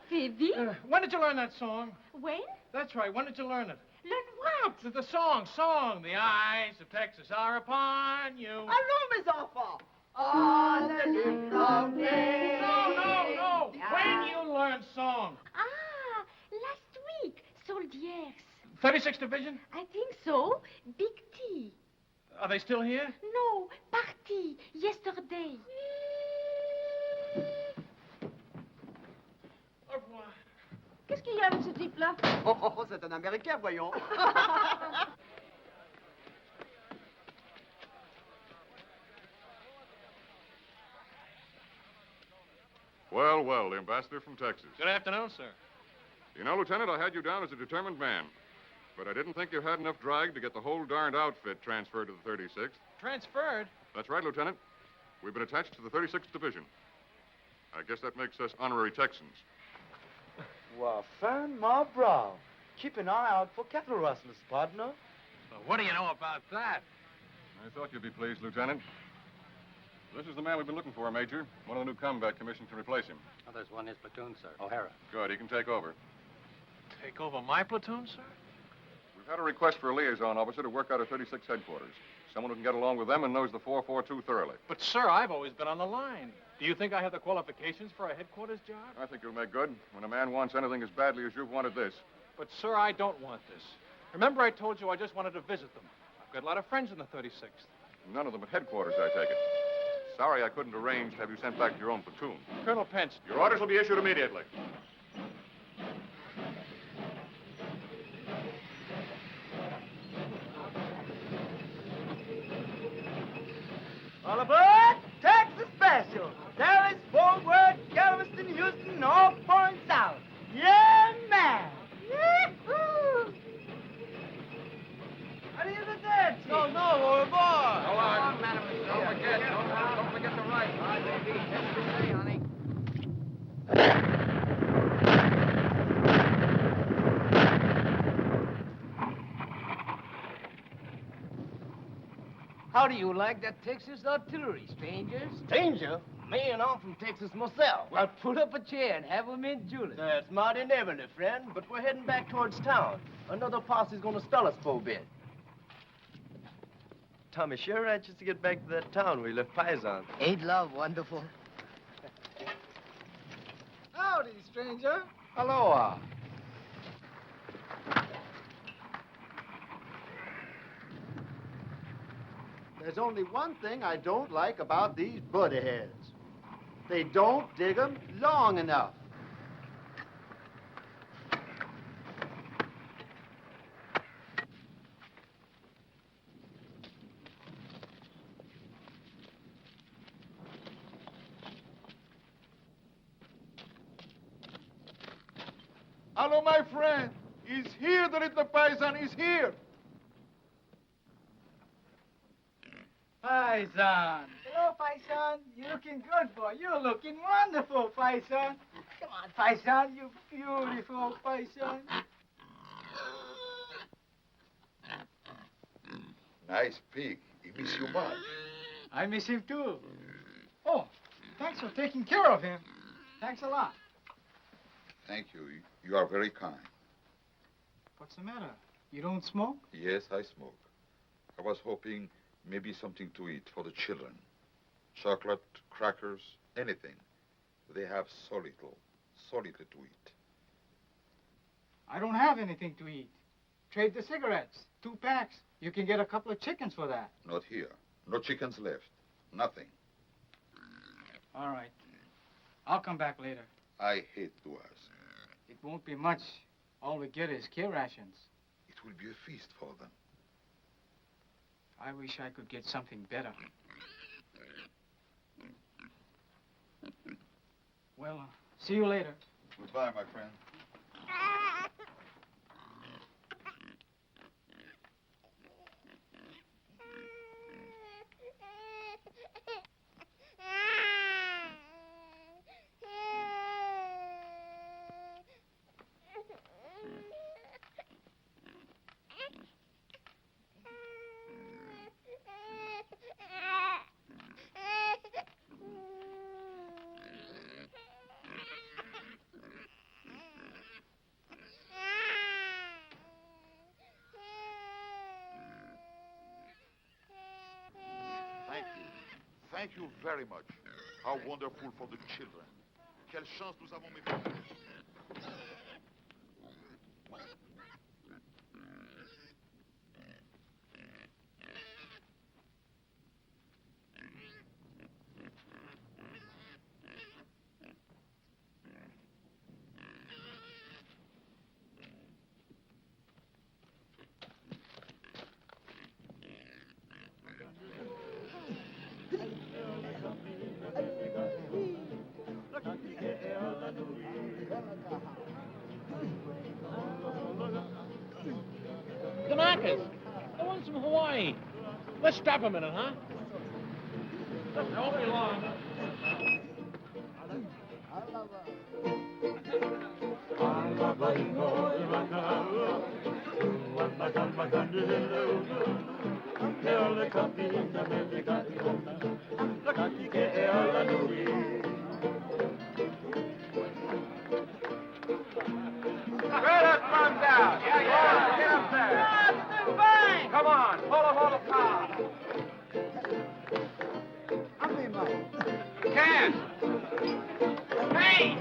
baby. When did you learn that song? When? That's right. When did you learn it? Learn what? The song. The eyes of Texas are upon you. Allons, mes enfants. On the live long day. No. When you learned song? Ah, last week. Soldiers. 36th Division? I think so. Big T. Are they still here? No, party. Yesterday. Au revoir. Qu'est-ce qu'il y a avec ce type-là? Oh, c'est un Américain, voyons. Well, the ambassador from Texas. Good afternoon, sir. You know, Lieutenant, I had you down as a determined man. But I didn't think you had enough drag to get the whole darned outfit transferred to the 36th. Transferred? That's right, Lieutenant. We've been attached to the 36th Division. I guess that makes us honorary Texans. Well, fan my brow. Keep an eye out for cattle rustlers, partner. Well, what do you know about that? I thought you'd be pleased, Lieutenant. This is the man we've been looking for, Major. One of the new combat commissions to replace him. Oh, there's one in his platoon, sir. O'Hara. Good, he can take over. Take over my platoon, sir? We've had a request for a liaison officer to work out of 36 headquarters. Someone who can get along with them and knows the 442 thoroughly. But, sir, I've always been on the line. Do you think I have the qualifications for a headquarters job? I think you'll make good when a man wants anything as badly as you've wanted this. But, sir, I don't want this. Remember I told you I just wanted to visit them. I've got a lot of friends in the 36th. None of them at headquarters, I take it. Sorry I couldn't arrange to have you sent back to your own platoon. Colonel Pence. Your orders will be issued immediately. All aboard, Texas Special. Dallas, Fort Worth, Galveston, Houston, all points out. Yeah, man. Yee-hoo. How do you do that, Chief? No, we're aboard. Don't forget the right. All right, baby. Hey, honey. How do you like that Texas artillery, strangers? Stranger? Man, I'm from Texas myself. Well, put up a chair and have 'em in Julius. That's mighty neighborly, friend, but we're heading back towards town. Another posse's gonna stall us for a bit. Tommy sure anxious to get back to that town we left Paisan. Ain't love wonderful? Howdy, stranger. Aloha. There's only one thing I don't like about these buddy heads. They don't dig 'em long enough. Hello, my friend. He's here, the little paisan. He's here. Paisan. Hello, Paisan. You're looking good, boy. You're looking wonderful, Paisan. Come on, Paisan. You beautiful, Paisan. Nice pig. He miss you much. I miss him, too. Oh, thanks for taking care of him. Thanks a lot. Thank you. You are very kind. What's the matter? You don't smoke? Yes, I smoke. I was hoping maybe something to eat for the children. Chocolate, crackers, anything. They have so little to eat. I don't have anything to eat. Trade the cigarettes. 2 packs. You can get a couple of chickens for that. Not here. No chickens left. Nothing. All right. I'll come back later. I hate to ask. It won't be much. All we get is kill rations. It will be a feast for them. I wish I could get something better. Well, see you later. Goodbye, my friend. Thank you very much. How wonderful for the children. Quelle chance nous avons, mes frères. The Knackers. The ones from Hawaii. Let's stop a minute, huh? They won't be long. Spread that front down. Yeah. Get up there. Fine. Come on. Pull a hold of car. Can't. Hey!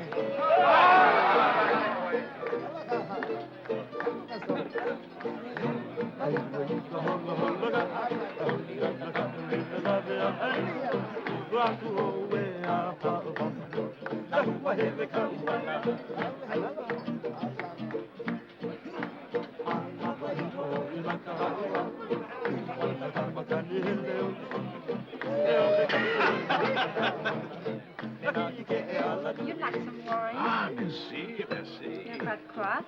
You'd like some wine? Ah, merci. You've got crock?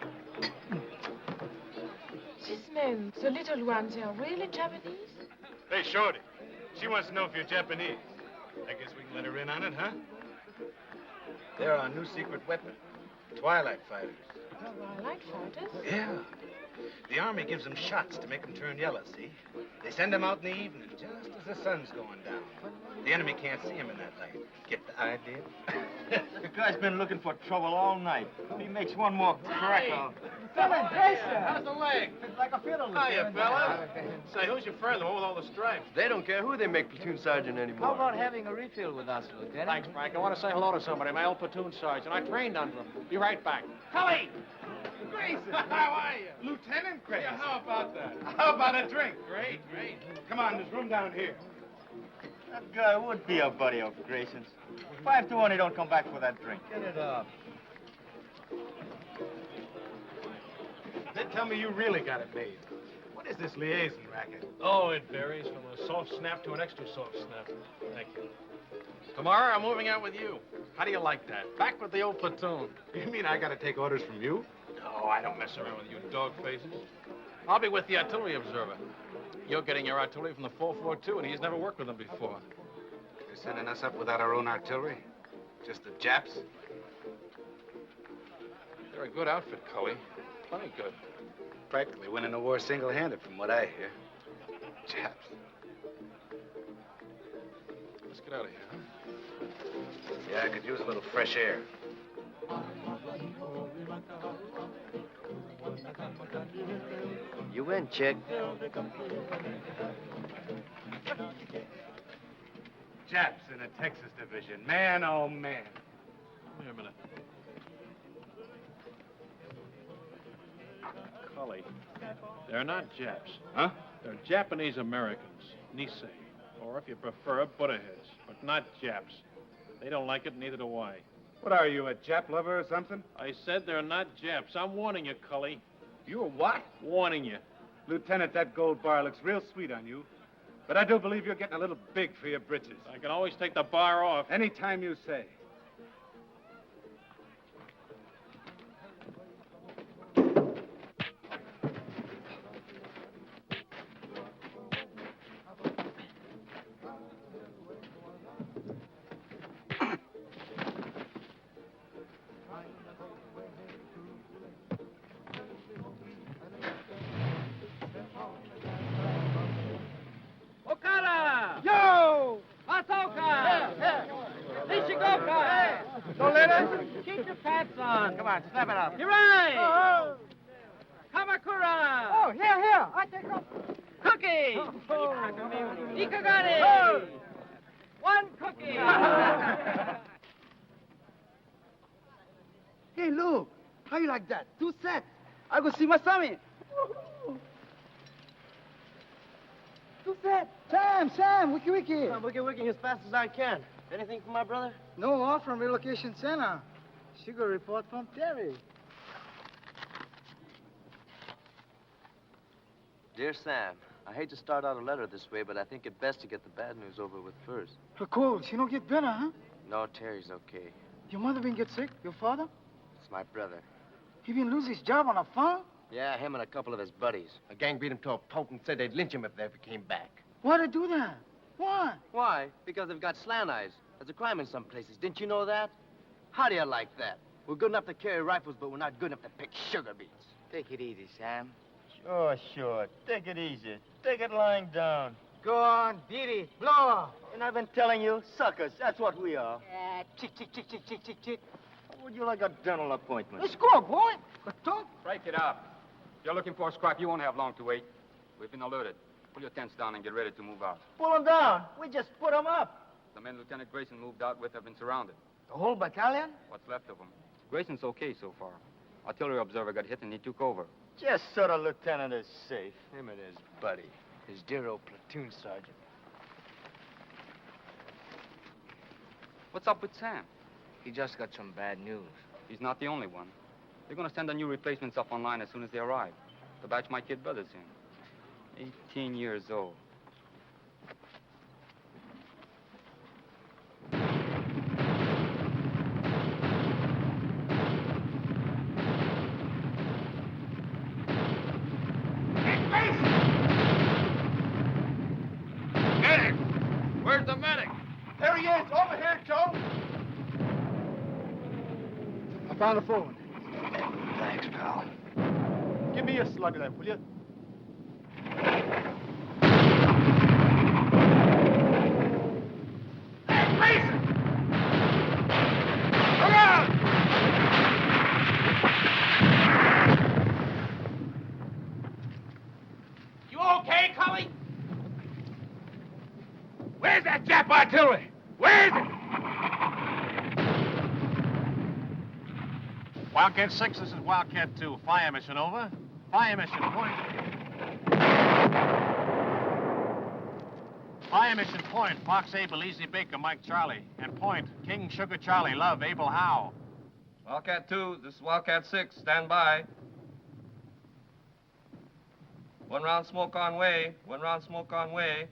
These men, the little ones, are really Japanese? Hey, Shorty. She wants to know if you're Japanese. I guess we can let her in on it, huh? They're our new secret weapon. Twilight fighters. Twilight fighters? Yeah. The Army gives them shots to make them turn yellow, see? They send them out in the evening, just as the sun's going down. The enemy can't see them in that light. Get the idea? The guy's been looking for trouble all night. If he makes one more crack, I'll... Fella, Gracie! How's the leg? It's like a fiddle. Hiya, fella. Say, who's your friend, the one with all the stripes? They don't care who they make platoon sergeant anymore. How about having a refill with us, Lieutenant? Thanks, Frank. I want to say hello to somebody, my old platoon sergeant. I trained under him. Be right back. Cully! Grayson! How are you? Lieutenant Grayson. Yeah, how about that? How about a drink? Great. Come on, there's room down here. That guy would be a buddy of Grayson's. 5 to 1, he don't come back for that drink. Get it up. They tell me you really got it made. What is this liaison racket? Oh, it varies from a soft snap to an extra soft snap. Thank you. Tomorrow, I'm moving out with you. How do you like that? Back with the old platoon. You mean I gotta take orders from you? Oh, I don't mess around with you dog faces. I'll be with the artillery observer. You're getting your artillery from the 442, and he's never worked with them before. You're sending us up without our own artillery? Just the Japs? They're a good outfit, Cully. Plenty good. Practically winning the war single-handed, from what I hear. Japs. Let's get out of here, huh? Yeah, I could use a little fresh air. You win, chick. Japs in the Texas division. Man, oh, man. Wait a minute. Cully, they're not Japs. Huh? They're Japanese Americans, Nisei. Or if you prefer, Buddha-heads, but not Japs. They don't like it, neither do I. What are you, a Jap lover or something? I said they're not Japs. I'm warning you, Cully. You a what? Warning you. Lieutenant, that gold bar looks real sweet on you. But I do believe you're getting a little big for your britches. I can always take the bar off. Anytime you say. Okada! Yo! Masoka! Nishigoka! No letters? Keep your pants on. Come on, snap it up. Hirai! Oh, Kamakura! oh, here. I take off. Cookie! Ikagari! Oh. One cookie! Hey, look. How you like that? 2 sets. I go see my Sammy. 2 sets. Sam, wiki. I'm wiki as fast as I can. Anything for my brother? No, off from relocation center. She got a report from Terry. Dear Sam, I hate to start out a letter this way, but I think it best to get the bad news over with first. Her cold. She don't get better, huh? No, Terry's okay. Your mother been get sick? Your father? It's my brother. He been lose his job on a farm? Yeah, him and a couple of his buddies. A gang beat him to a pulp and said they'd lynch him if they ever came back. Why'd they do that? Why? Why? Because they've got slant eyes. There's a crime in some places. Didn't you know that? How do you like that? We're good enough to carry rifles, but we're not good enough to pick sugar beets. Take it easy, Sam. Sure. Take it easy. Take it lying down. Go on, beat it. Blow off. And I've been telling you, suckers, that's what we are. Yeah, chick. How would you like a dental appointment? Let's go, boy. But talk. Break it up. If you're looking for a scrap, you won't have long to wait. We've been alerted. Pull your tents down and get ready to move out. Pull them down. We just put them up. The men Lieutenant Grayson moved out with have been surrounded. The whole battalion? What's left of them. Grayson's okay so far. Artillery observer got hit and he took over. Just so the lieutenant is safe. Him and his buddy. His dear old platoon sergeant. What's up with Sam? He just got some bad news. He's not the only one. They're going to send the new replacements up online as soon as they arrive. The batch my kid brother's in. 18 years old. Medic! Where's the medic? There he is. Over here, Joe. I found the phone. Thanks, pal. Give me a slug of that, will you? You okay, Cully? Where's that Jap artillery? Where is it? Wildcat 6, this is Wildcat 2. Fire mission, over. Fire mission, point. Fire mission, point. Fox Abel, Easy Baker, Mike Charlie. And point, King Sugar Charlie, Love, Abel Howe. Wildcat 2, this is Wildcat 6. Stand by. 1 round smoke on way. 1 round smoke on way.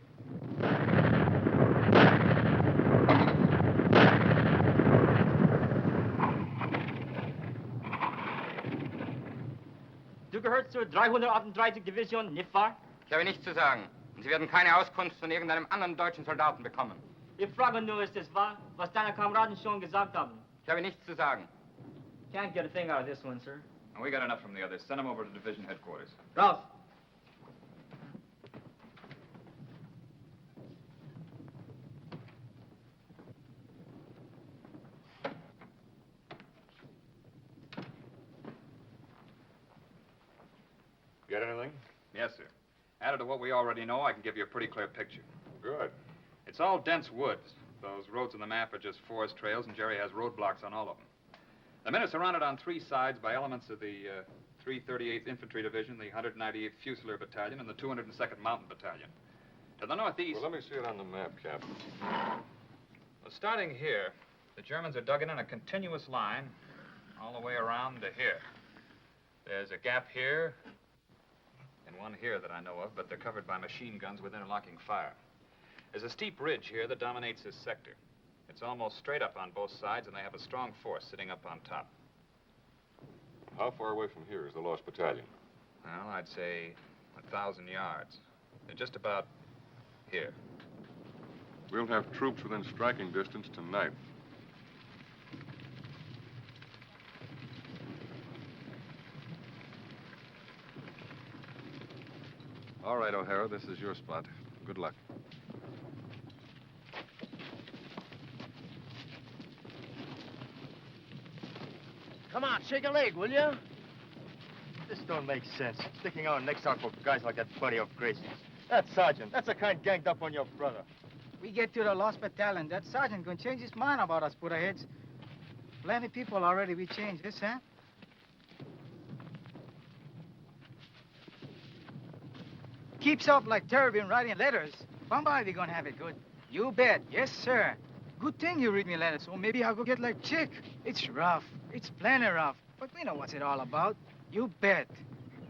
gehört zur 338. Division, nicht wahr? Ich habe nichts zu sagen. Und Sie werden keine Auskunft von irgendeinem anderen deutschen Soldaten bekommen. Ich frage nur, ist es wahr, was deine Kameraden schon gesagt haben? Ich habe nichts zu sagen. Can't get a thing out of this one, sir. And we got enough from the others. Send them over to division headquarters. Raus! Get anything? Yes, sir. Added to what we already know, I can give you a pretty clear picture. Good. It's all dense woods. Those roads on the map are just forest trails, and Jerry has roadblocks on all of them. The men are surrounded on three sides by elements of the 338th Infantry Division, the 198th Fusilier Battalion, and the 202nd Mountain Battalion. To the northeast... Well, let me see it on the map, Captain. Well, starting here, the Germans are dug in a continuous line all the way around to here. There's a gap here, and one here that I know of, but they're covered by machine guns with interlocking fire. There's a steep ridge here that dominates this sector. It's almost straight up on both sides, and they have a strong force sitting up on top. How far away from here is the lost battalion? Well, I'd say 1,000 yards. They're just about here. We'll have troops within striking distance tonight. All right, O'Hara, this is your spot. Good luck. Come on, shake a leg, will you? This don't make sense. Sticking our necks out for guys like that buddy of Grayson's. That sergeant, that's the kind ganged up on your brother. We get to the lost battalion, that sergeant gonna change his mind about us Buddha-heads. Plenty people already we changed this, huh? Keeps up like Terry been writing letters. Bombay, we gonna have it good. You bet, yes, sir. Good thing you read me letters, so maybe I'll go get like Chick. It's rough. It's plenty rough. But we know what's it all about. You bet.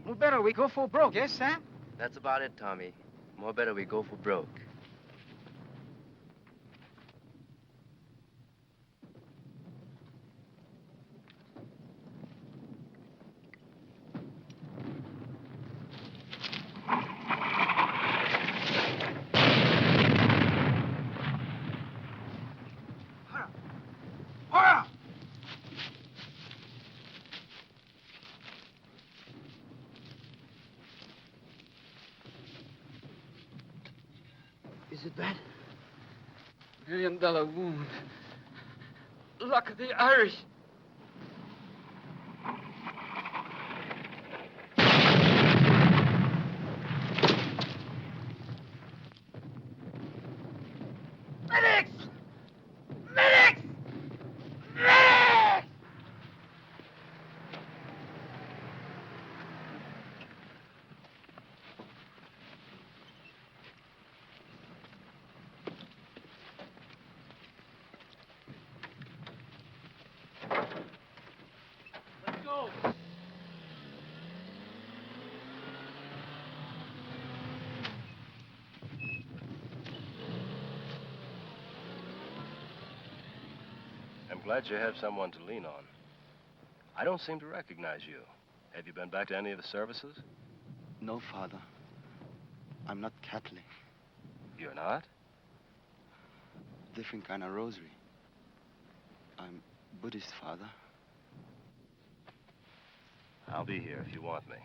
More better we go for broke, yes, Sam? That's about it, Tommy. More better we go for broke. Is it bad? $1 million wound. Luck of the Irish. Medics! Medics! Medics! Let's go. I'm glad you have someone to lean on. I don't seem to recognize you. Have you been back to any of the services? No, Father. I'm not Catholic. You're not? Different kind of rosary. I'm Buddhist, Father. I'll be here if you want me.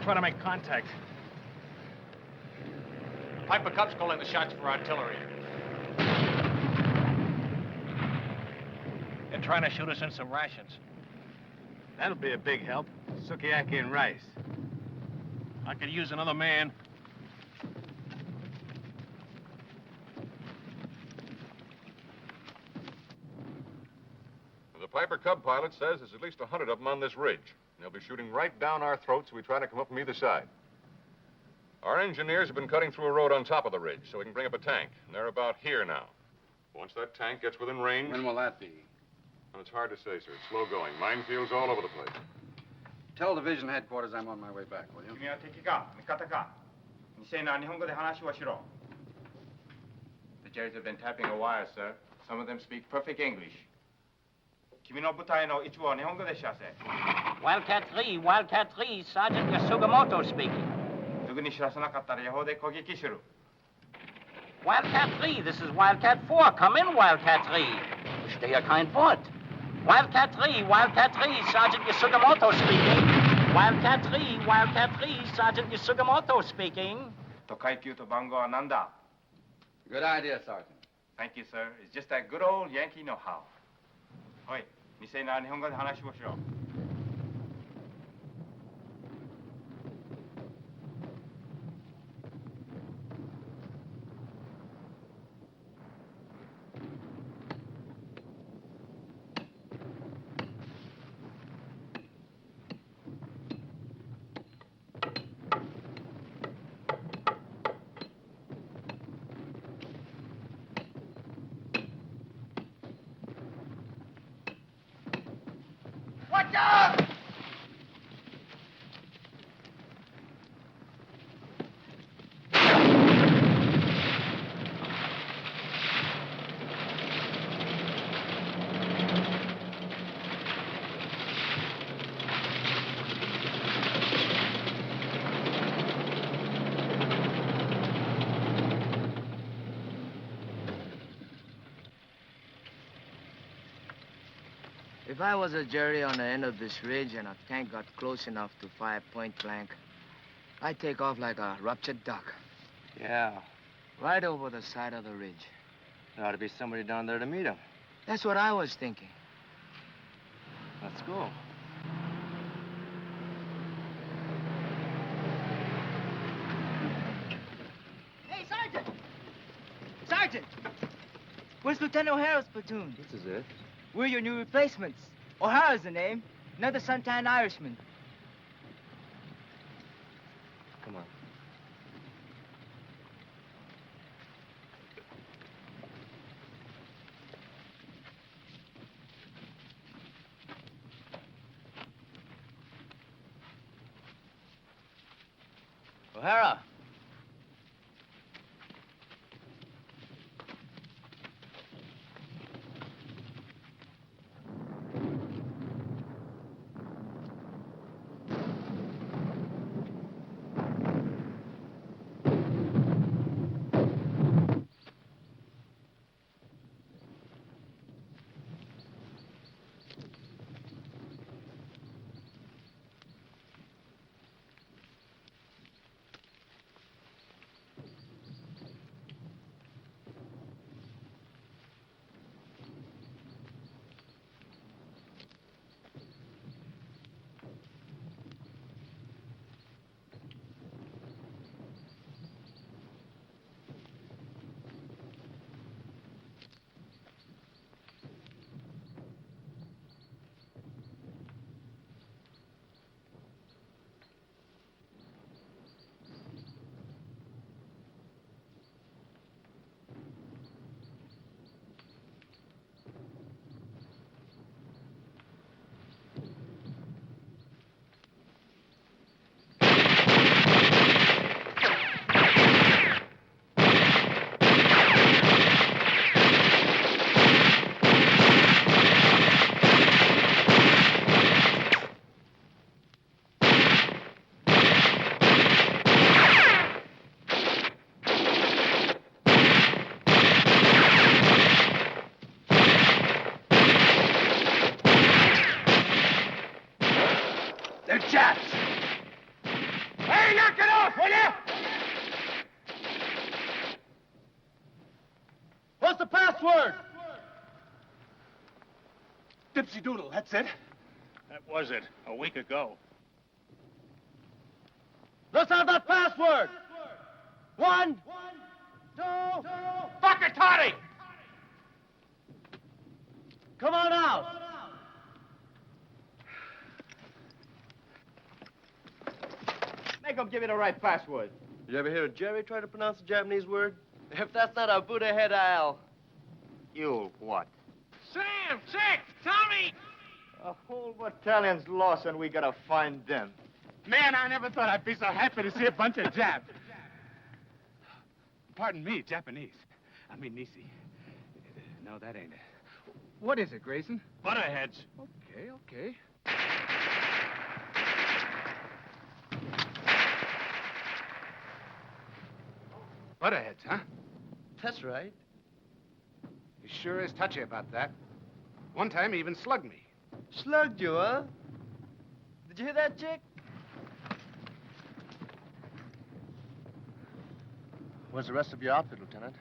Try to make contact. Piper Cup's calling the shots for artillery. They're trying to shoot us in some rations. That'll be a big help. Sukiyaki and rice. I could use another man. Piper Cub pilot says there's at least 100 of them on this ridge. And they'll be shooting right down our throats if we try to come up from either side. Our engineers have been cutting through a road on top of the ridge so we can bring up a tank. And they're about here now. Once that tank gets within range... When will that be? Well, it's hard to say, sir. It's slow going. Minefields all over the place. Tell division headquarters I'm on my way back, will you? 君は敵か味方かNiseiな日本語で話をしろ The Jerrys have been tapping a wire, sir. Some of them speak perfect English. 君の部隊の一部は日本語で知らせ Wildcat 3, Wildcat 3, Sergeant Yasugamoto speaking. すぐに知らせなかったら予報で攻撃する Wildcat 3, this is Wildcat 4. Come in, Wildcat 3. Stay your kind Wort. Wildcat 3, Wildcat 3, Sergeant Yasugamoto speaking. Wildcat 3, Wildcat 3, Sergeant Yasugamoto speaking. と階級と番号は何だ Good idea, Sergeant. Thank you, sir. It's just that good old Yankee know-how. おい、Niseiな日本語で話をしろ Watch out! If I was a Jerry on the end of this ridge and a tank got close enough to fire point blank, I'd take off like a ruptured duck. Yeah, Right over the side of the ridge. there ought to be somebody down there to meet him. That's what I was thinking. Let's go. Hey, Sergeant! Sergeant! Where's Lieutenant O'Hara's platoon? This is it. We're your new replacements. O'Hara's the name. Another suntan Irishman. Come on. O'Hara. They're Japs! Hey, knock it off, will you? What's the password? Dipsy Doodle, that's it? That was it, a week ago. Let's have that password! 1, 2, Bucket Toddy! come on out! Make him give you the right password. You ever hear Jerry try to pronounce a Japanese word? If that's not a Buddha head, I'll... You what? Sam, Chick, Tommy! A whole battalion's lost and we gotta find them. Man, I never thought I'd be so happy to see a bunch of Japs. Pardon me, Japanese. I mean Nisei. No, that ain't it. What is it, Grayson? Butterheads. Okay. Butterheads, huh? That's right. He sure is touchy about that. One time he even slugged me. Slugged you, huh? Did you hear that, Chick? Where's the rest of your outfit, Lieutenant?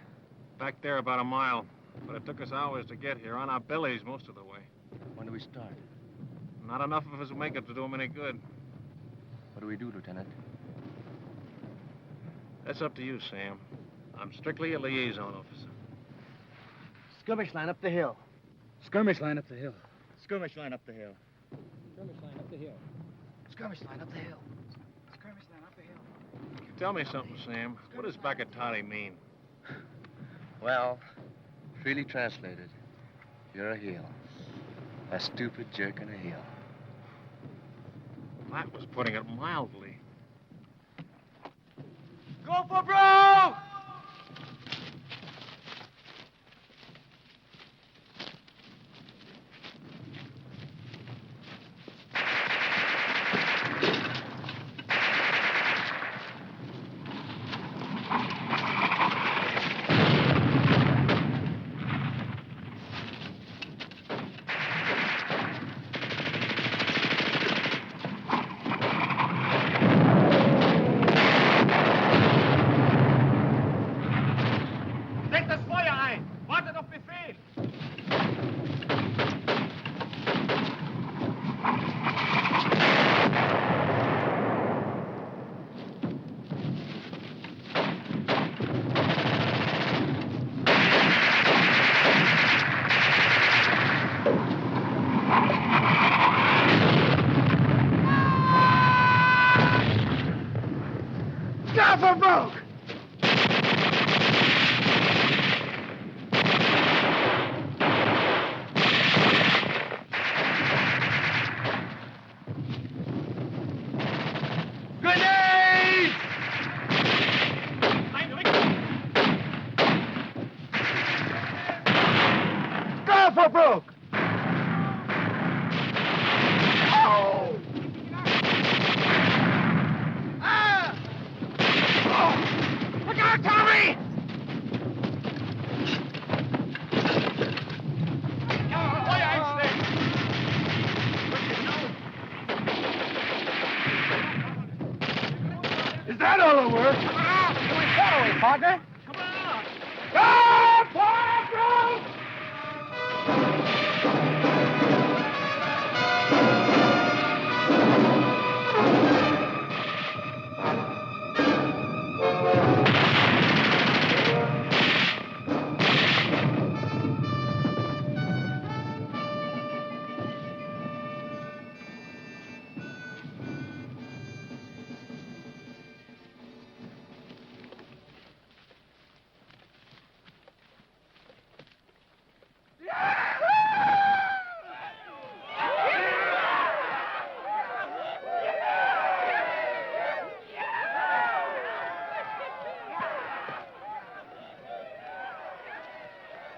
Back there about a mile. But it took us hours to get here, on our bellies most of the way. When do we start? Not enough of us will make it to do them any good. What do we do, Lieutenant? That's up to you, Sam. I'm strictly a liaison officer. Skirmish line up the hill. Skirmish line up the hill. Skirmish line up the hill. Skirmish line up the hill. Skirmish line up the hill. Skirmish line up the hill. Tell me something, Sam. What does Bakatani mean? Well, freely translated, you're a heel. A stupid jerk and a heel. That was putting it mildly. Go for broke!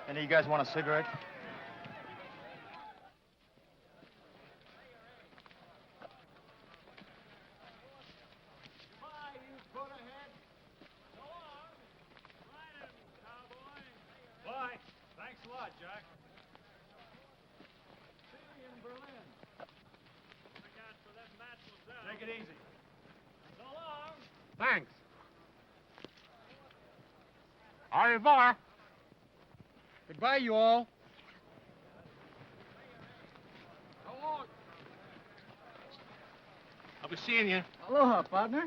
Any of you guys want a cigarette? Bye. Thanks a lot, Jack. See you in Berlin. Take it easy. So long. Thanks. Au revoir. Goodbye, you all. I'll be seeing you. Aloha, partner.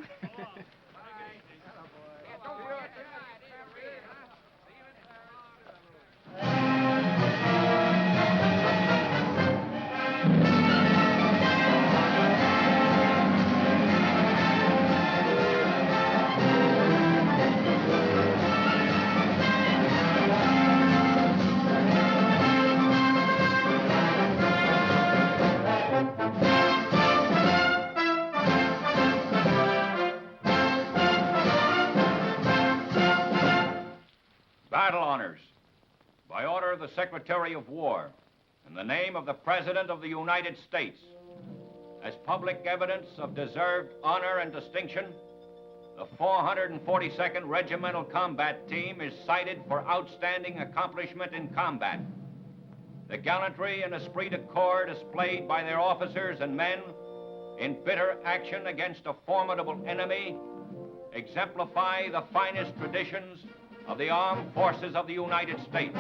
battle honors by order of the Secretary of War in the name of the President of the United States. As public evidence of deserved honor and distinction, the 442nd Regimental Combat Team is cited for outstanding accomplishment in combat. The gallantry and esprit de corps displayed by their officers and men in bitter action against a formidable enemy exemplify the finest traditions of the armed forces of the United States.